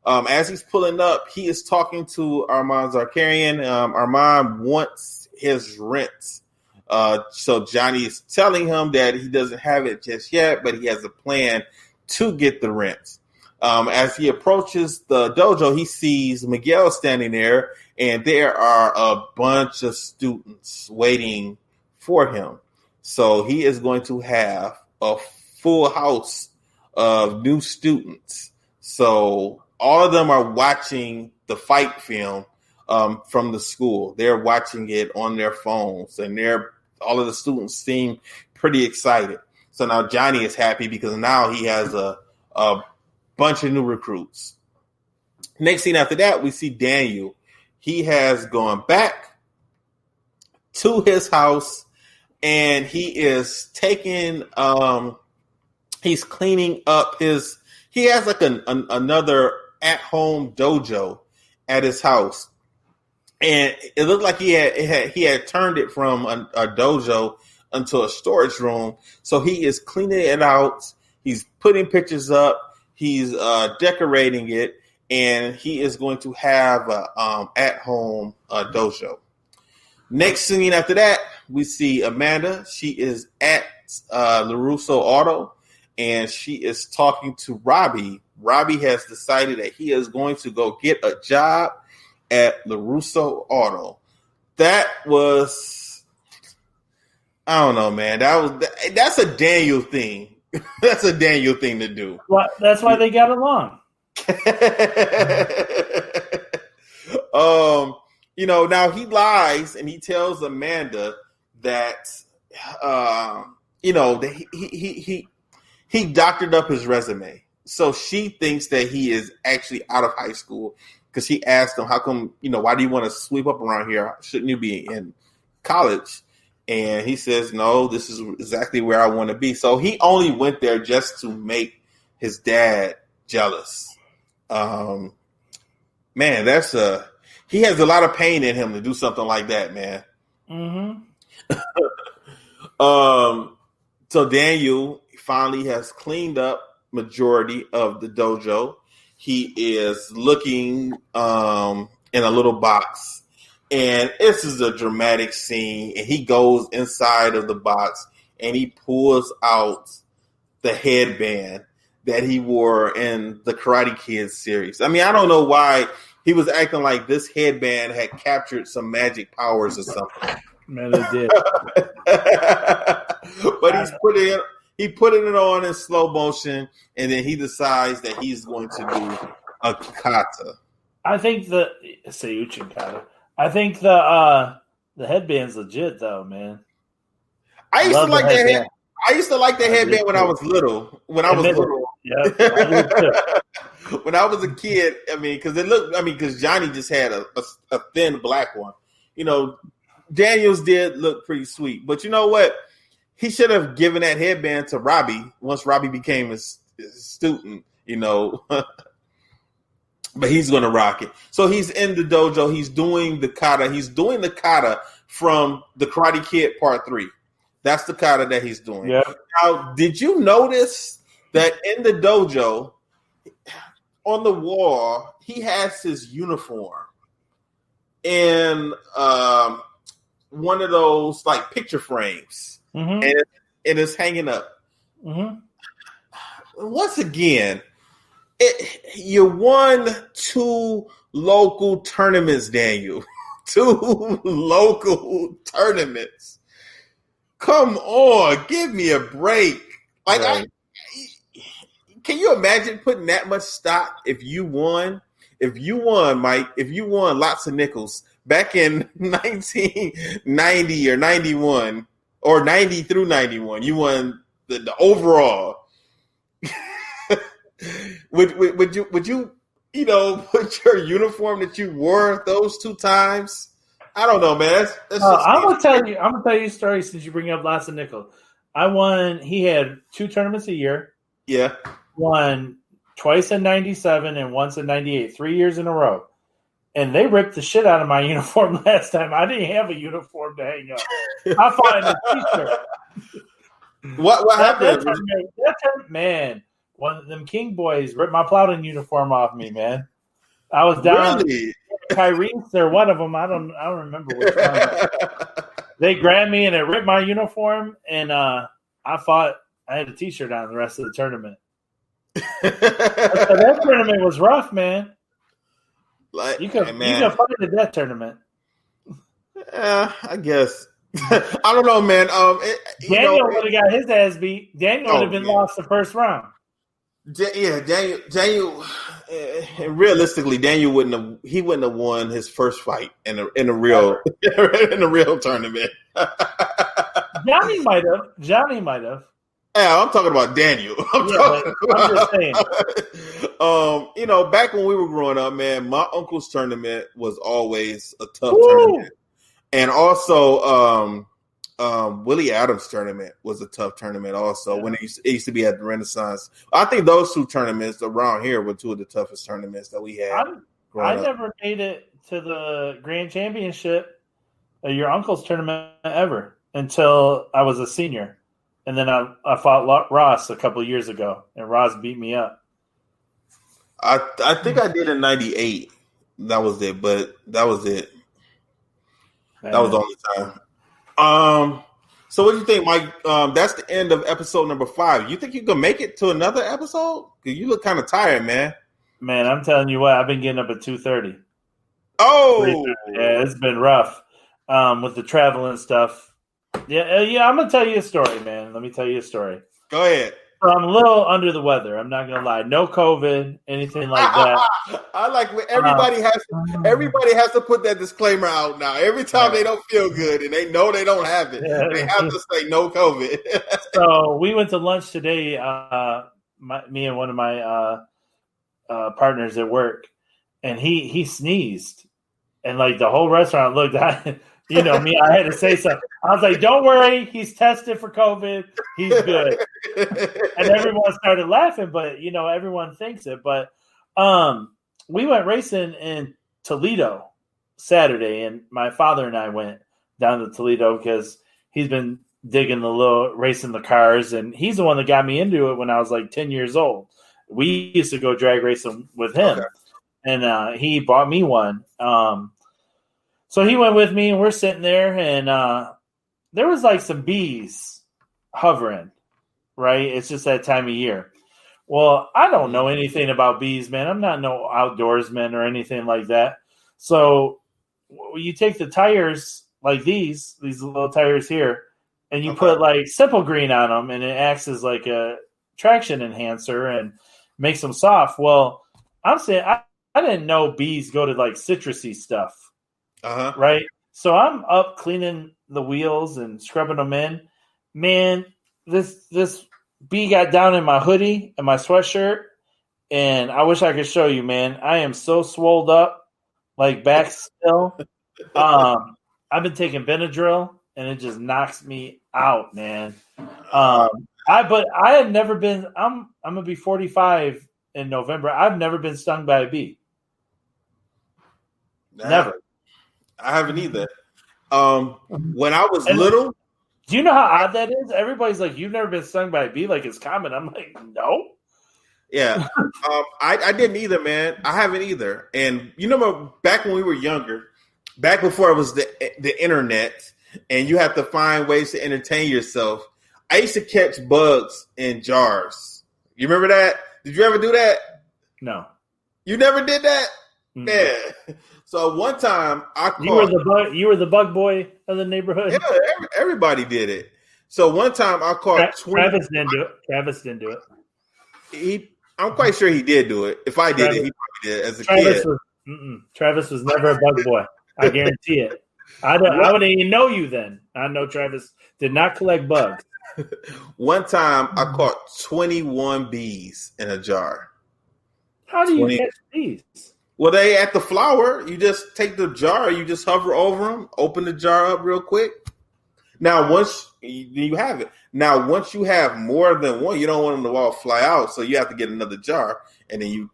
As he's pulling up, he is talking to Armand Zarkarian. Armand wants his rent. So Johnny is telling him that he doesn't have it just yet, but he has a plan to get the rent. As he approaches the dojo, he sees Miguel standing there, and there are a bunch of students waiting for him. So he is going to have a full house of new students. So all of them are watching the fight film from the school. They're watching it on their phones, and all of the students seem pretty excited. So now Johnny is happy because now he has a bunch of new recruits. Next scene after that, we see Daniel. He has gone back to his house, and he is taking he's cleaning up he has like another at-home dojo at his house. And it looked like he had turned it from a dojo into a storage room. So he is cleaning it out. He's putting pictures up. He's decorating it, and he is going to have a at-home dojo. Next scene after that, we see Amanda. She is at LaRusso Auto, and she is talking to Robbie. Robbie has decided that he is going to go get a job at LaRusso Auto. That was, I don't know, man. That's a Daniel thing. That's a Daniel thing to do. Well, that's why they got along. Now he lies and he tells Amanda that, that he doctored up his resume. So she thinks that he is actually out of high school because she asked him, how come, why do you want to sweep up around here? Shouldn't you be in college? And he says, no, this is exactly where I want to be. So he only went there just to make his dad jealous. Man, he has a lot of pain in him to do something like that, man. Mm-hmm. So Daniel finally has cleaned up majority of the dojo. He is looking in a little box, and this is a dramatic scene. And he goes inside of the box and he pulls out the headband that he wore in the Karate Kid series. I mean, I don't know why he was acting like this headband had captured some magic powers or something. Man, it did. But he put it on in slow motion, and then he decides that he's going to do a kata. I think Sayuchin kata. I think the headband's legit though, man. I used to like that headband. I used to like the headband when I was little. When I was a kid, because Johnny just had a thin black one. Daniels did look pretty sweet, but you know what? He should have given that headband to Robbie once Robbie became his student. But he's going to rock it. So he's in the dojo. He's doing the kata. He's doing the kata from the Karate Kid Part 3. That's the kata that he's doing. Yep. Now, did you notice that in the dojo, on the wall, he has his uniform in one of those like picture frames, mm-hmm. and it's hanging up. Mm-hmm. Once again, you won 2 local tournaments, Daniel. 2 local tournaments. Come on, give me a break. Right. Can you imagine putting that much stock if you won? If you won, Mike, if you won lots of nickels back in 1990 or 91 or 90 through 91, you won the overall. Would you put your uniform that you wore those 2 times? I don't know, man. I'm gonna tell you a story since you bring up lots of nickels. I won. He had 2 tournaments a year. Yeah. Won twice in 97 and once in 98, 3 years in a row. And they ripped the shit out of my uniform last time. I didn't have a uniform to hang up. I fought in a t-shirt. What happened? That tournament, man. One of them King boys ripped my Plowden uniform off me, man. I was down. Really? Kyrie's or one of them. I don't remember which one. They grabbed me and they ripped my uniform, and I fought. I had a t-shirt on the rest of the tournament. That tournament was rough, man. Like you could fight at that tournament. I guess I don't know, man. Daniel would have got his ass beat. Daniel would have been lost the first round. Daniel. Realistically, Daniel wouldn't have won his first fight in a real tournament. Johnny might have. Yeah, I'm talking about Daniel. I'm just saying. Back when we were growing up, man, my uncle's tournament was always a tough tournament, and also Willie Adams' tournament was a tough tournament. Also, when it used to be at the Renaissance, I think those two tournaments around here were two of the toughest tournaments that we had. I never made it to the Grand Championship, your uncle's tournament, ever until I was a senior. And then I fought Ross a couple of years ago, and Ross beat me up. I think I did in '98. That was it, but that was it. Man. That was the only time. So what do you think, Mike? That's the end of episode number 5. You think you can make it to another episode? Because you look kind of tired, man. Man, I'm telling you what, I've been getting up at 2:30. Oh, yeah, it's been rough with the travel and stuff. Yeah. I'm gonna tell you a story, man. Let me tell you a story. Go ahead. So I'm a little under the weather. I'm not gonna lie. No COVID, anything like that. I like when everybody has to put that disclaimer out now. Every time they don't feel good and they know they don't have it, they have to say no COVID. So we went to lunch today. Me and one of my partners at work, and he sneezed, and like the whole restaurant looked at. You know me, I had to say something. I was like, don't worry, he's tested for COVID. He's good. And everyone started laughing, but, everyone thinks it. But we went racing in Toledo Saturday, and my father and I went down to Toledo because he's been digging racing the cars, and he's the one that got me into it when I was like 10 years old. We used to go drag racing with him, and he bought me one. So he went with me, and we're sitting there, and there was like some bees hovering, right? It's just that time of year. Well, I don't know anything about bees, man. I'm not no outdoorsman or anything like that. So you take the tires like these little tires here, and you put like Simple Green on them, and it acts as like a traction enhancer and makes them soft. Well, I'm saying I didn't know bees go to like citrusy stuff. Right. So I'm up cleaning the wheels and scrubbing them in. Man, this bee got down in my hoodie and my sweatshirt, and I wish I could show you, man. I am so swolled up, like back still. I've been taking Benadryl, and it just knocks me out, man. I had never been. I'm gonna be 45 in November. I've never been stung by a bee. Never. I haven't either. When I was little. Do you know how odd that is? Everybody's like, you've never been stung by a bee? Like, it's common. I'm like, no. Yeah. I didn't either, man. I haven't either. And back when we were younger, back before it was the internet, and you have to find ways to entertain yourself, I used to catch bugs in jars. You remember that? Did you ever do that? No. You never did that? Mm-hmm. Yeah. So one time I caught you were the bug boy of the neighborhood. Yeah, everybody did it. So one time I caught Travis didn't do it. Travis didn't do it. I'm quite sure he did do it. If I did it, he probably did as a kid. Travis was never a bug boy. I guarantee it. I wouldn't even know you then. I know Travis did not collect bugs. One time I caught 21 bees in a jar. How do you catch bees? Well, they at the flower. You just take the jar, you just hover over them, open the jar up real quick. Now, once you have it. Now, once you have more than one, you don't want them to all fly out, so you have to get another jar, and then you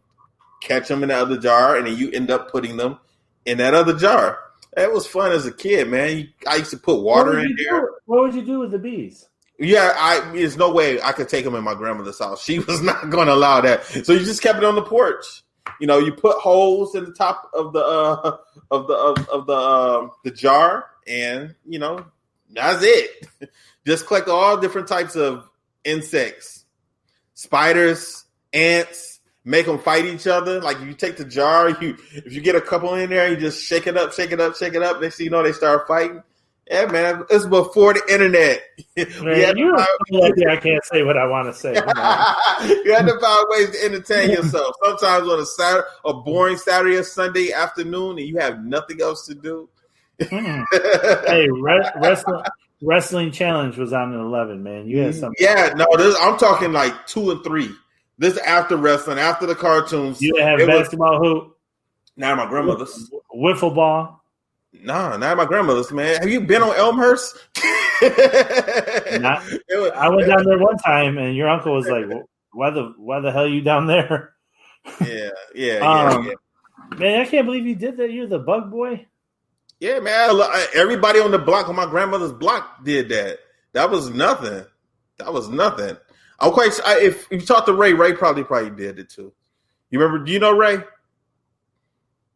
catch them in the other jar, and then you end up putting them in that other jar. That was fun as a kid, man. I used to put water in there. What would you do with the bees? Yeah, there's no way I could take them in my grandmother's house. She was not going to allow that. So you just kept it on the porch. You put holes in the top of the jar, and that's it. Just collect all different types of insects, spiders, ants. Make them fight each other. Like you take the jar, if you get a couple in there, you just shake it up. Next thing you know, they start fighting. Yeah, man, it's before the internet. Man, you're so lucky I can't say what I want to say. You had to find ways to entertain yourself. Sometimes on a boring Saturday or Sunday afternoon, and you have nothing else to do. Hey, wrestling challenge was on at 11, man. You had something. Yeah, no, I'm talking like 2 and 3. This after wrestling, after the cartoons. You have basketball hoop. Now my grandmother's wiffle ball. No, not my grandmother's, man. Have you been on Elmhurst? I went down there one time, and your uncle was like, "Why the hell are you down there?" Yeah. Man, I can't believe you did that. You're the bug boy. Yeah, man. Everybody on the block, on my grandmother's block, did that. That was nothing. I'm quite. If you talk to Ray probably did it too. You remember? Do you know Ray?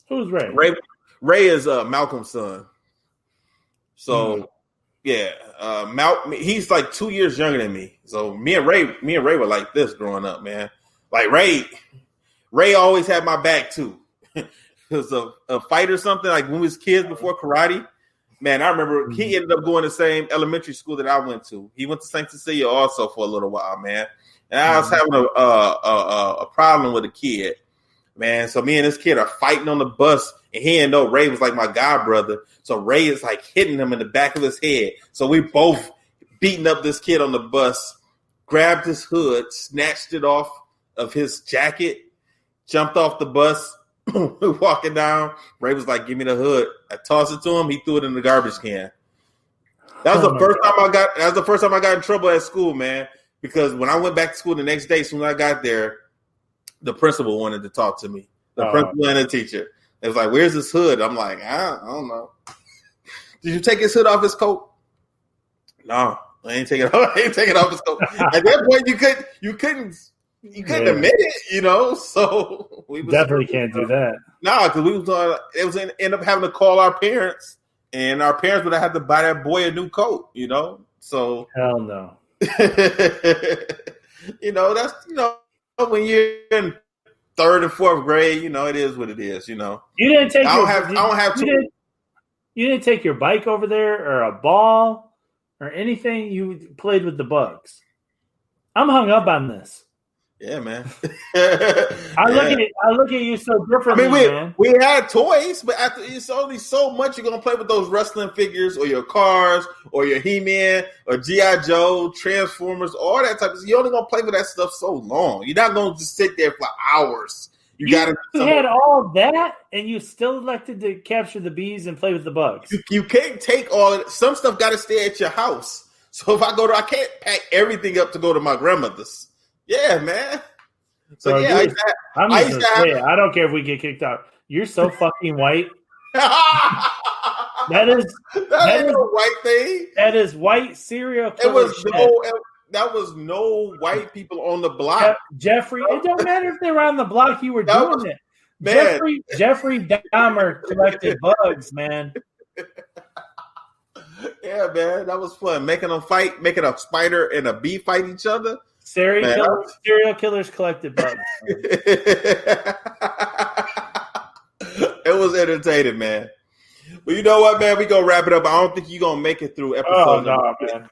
Who's Ray? Ray is Malcolm's son. So, yeah, he's like 2 years younger than me. So me and Ray were like this growing up, man. Like Ray always had my back too. Because of a fight or something, like when we was kids before karate. Man, I remember he ended up going to the same elementary school that I went to. He went to St. Cecilia also for a little while, man. And I was having a problem with a kid, man. So me and this kid are fighting on the bus. And he didn't know Ray was like my god brother. So Ray is like hitting him in the back of his head. So we both beating up this kid on the bus, grabbed his hood, snatched it off of his jacket, jumped off the bus, walking down. Ray was like, "Give me the hood." I tossed it to him. He threw it in the garbage can. That was the first time I got in trouble at school, man. Because when I went back to school the next day, as soon as I got there, the principal wanted to talk to me. The principal and the teacher. It was like, "Where's his hood?" I'm like, I don't know. Did you take his hood off his coat? No, I ain't taking it off his coat. At that point, you couldn't admit it, you know. So we definitely can't do that. No, because end up having to call our parents, and our parents would have had to buy that boy a new coat, you know. So hell no. You know, that's when you're in 3rd and 4th grade, you know, it is what it is, you know. You didn't take you didn't take your bike over there or a ball or anything. You played with the bugs. I'm hung up on this. Yeah, man. I look at you so differently, man. We had toys, but after it's only so much you're gonna play with those wrestling figures or your cars or your He-Man or G.I. Joe, Transformers, all that type of stuff. You're only gonna play with that stuff so long. You're not gonna just sit there for hours. You had all that, and you still elected to capture the bees and play with the bugs. You can't take all of it. Some stuff got to stay at your house. So if I can't pack everything up to go to my grandmother's. Yeah, man. So yeah, I don't care if we get kicked out. You're so fucking white. That is a white thing. That is white serial killer. That was no white people on the block. Jeffrey, it don't matter if they were on the block. You were doing it. Man. Jeffrey Dahmer collected bugs, man. Yeah, man, that was fun. Making them fight, making a spider and a bee fight each other. Serial killers collected bugs. It was entertaining, man. Well, you know what, man? We gonna wrap it up. I don't think you're gonna make it through episode. Oh no, man.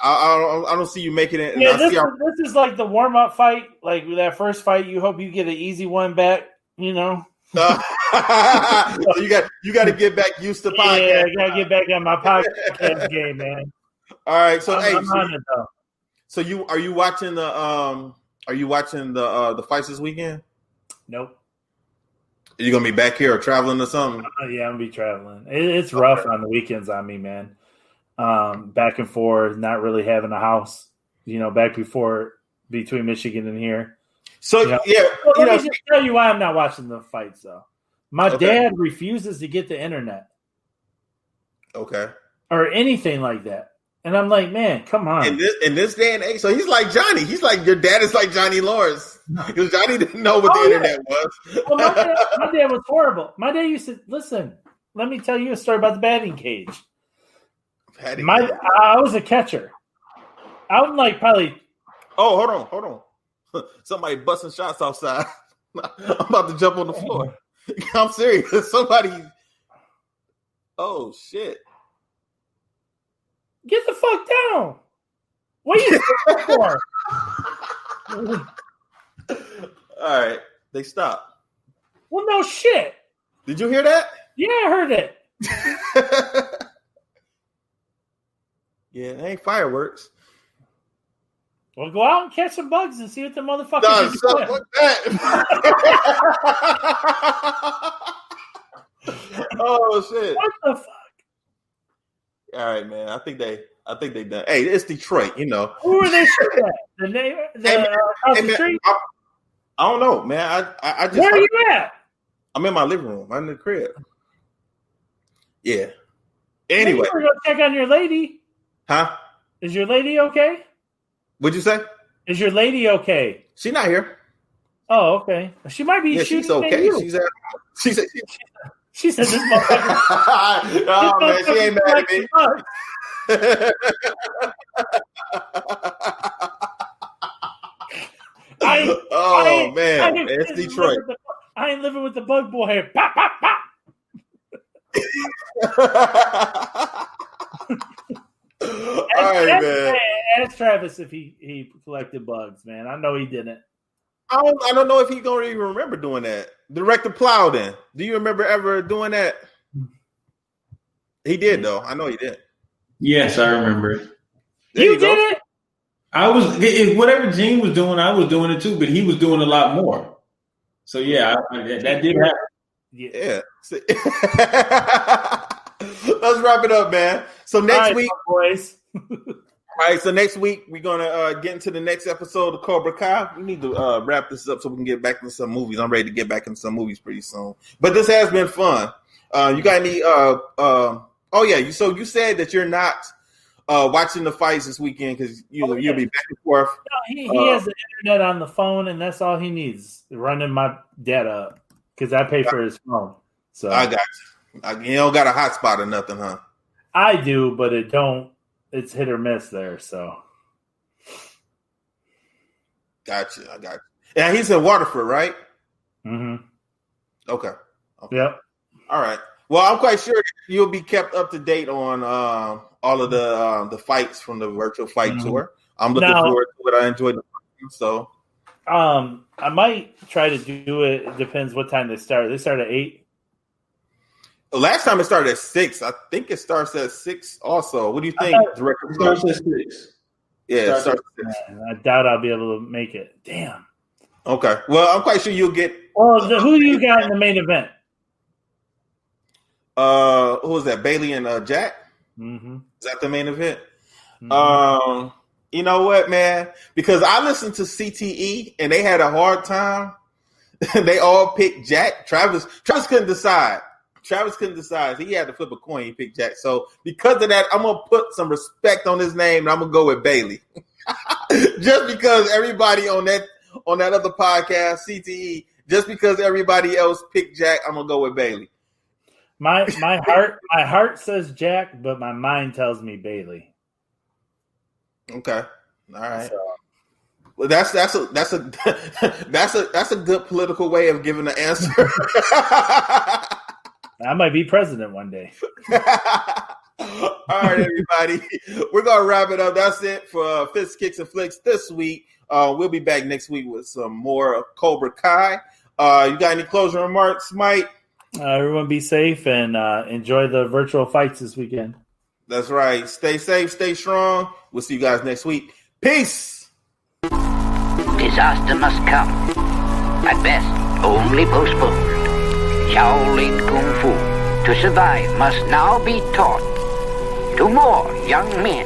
I don't see you making it. Yeah, this is like the warm up fight. Like that first fight, you hope you get an easy one back. You know. So you got to get back used to podcast. Yeah, I gotta get back on my podcast game, man. All right, so I'm on it though. So are you watching the fights this weekend? Nope. Are you gonna be back here or traveling or something? Yeah, I'm gonna be traveling. It's rough on the weekends on me, man. Back and forth, not really having a house. You know, between Michigan and here. So let me just tell you why I'm not watching the fights though. My dad refuses to get the internet. Okay. Or anything like that. And I'm like, man, come on. In this day and age, so he's like Johnny. He's like, your dad is like Johnny Lawrence. Because Johnny didn't know what the internet was. Well, my dad was horrible. My dad used to, listen, let me tell you a story about the batting cage. I was a catcher. I was like probably. Oh, hold on. Somebody busting shots outside. I'm about to jump on the floor. I'm serious. Somebody. Oh, shit. Get the fuck down. What are you for? All right, they stopped. Well, no shit. Did you hear that? Yeah, I heard it. Yeah, it ain't fireworks. Well, go out and catch some bugs and see what the motherfuckers No, are something doing. like that. Oh shit! What the fuck? All right, man. I think they done. Hey, it's Detroit, you know. Who are they shooting at? The neighbor, across the street? I don't know, man. I just. Where are you at? I'm in my living room. I'm in the crib. Yeah. Anyway, Go check on your lady. huh? Is your lady okay? What'd you say? Is your lady okay? She not here. Oh, okay. She might be shooting she's okay. at you. She said this motherfucker. Oh man, she ain't mad at me. It's Detroit. I ain't living with the bug boy here. Pop, pop, pop. All right, man. Ask Travis if he collected bugs, man. I know he didn't. I don't know if he's gonna even remember doing that. Director Plowden, do you remember ever doing that? He did though. I know he did. Yes, I remember it. You did it? I was whatever Gene was doing, I was doing it too, but he was doing a lot more. So yeah, that did happen. Yeah. Let's wrap it up, man. So next week, boys. All right, so next week we're gonna get into the next episode of Cobra Kai. We need to wrap this up so we can get back into some movies. I'm ready to get back into some movies pretty soon. But this has been fun. You got any? So you said that you're not watching the fights this weekend because you'll be back and forth. No, he has the internet on the phone, and that's all he needs. Running my data because I pay for his phone. So I got you. You don't got a hotspot or nothing, huh? I do, but it don't. It's hit or miss there, so. Gotcha. I got you. Yeah, he's in Waterford, right? Mm-hmm. Okay. Yep. All right. Well, I'm quite sure you'll be kept up to date on all of the fights from the virtual fight tour. I'm looking forward to it. I enjoyed the fight, so. I might try to do it. It depends what time they start. They start at 8. Last time it started at 6. I think it starts at 6 also. What do you think, Director? It starts at 6. Yeah, it starts at 6. I doubt I'll be able to make it. Damn. Okay. Well, I'm quite sure you'll get. Well, who do you got in the main event? Who was that? Bailey and Jack? Mm-hmm. Is that the main event? Mm-hmm. You know what, man? Because I listened to CTE and they had a hard time. They all picked Jack. Travis couldn't decide. He had to flip a coin. He picked Jack. So because of that, I'm going to put some respect on his name and I'm going to go with Bailey. Just because everybody on that other podcast, CTE, just because everybody else picked Jack, I'm going to go with Bailey. My heart says Jack, but my mind tells me Bailey. Okay. All right. So. Well, that's a good political way of giving an answer. I might be president one day. All right, everybody. We're going to wrap it up. That's it for Fist, Kicks, and Flicks this week. We'll be back next week with some more Cobra Kai. You got any closing remarks, Mike? Everyone be safe and enjoy the virtual fights this weekend. That's right. Stay safe, stay strong. We'll see you guys next week. Peace. Disaster must come. At best, only postponed. Shaolin Kung Fu, to survive, must now be taught to more young men.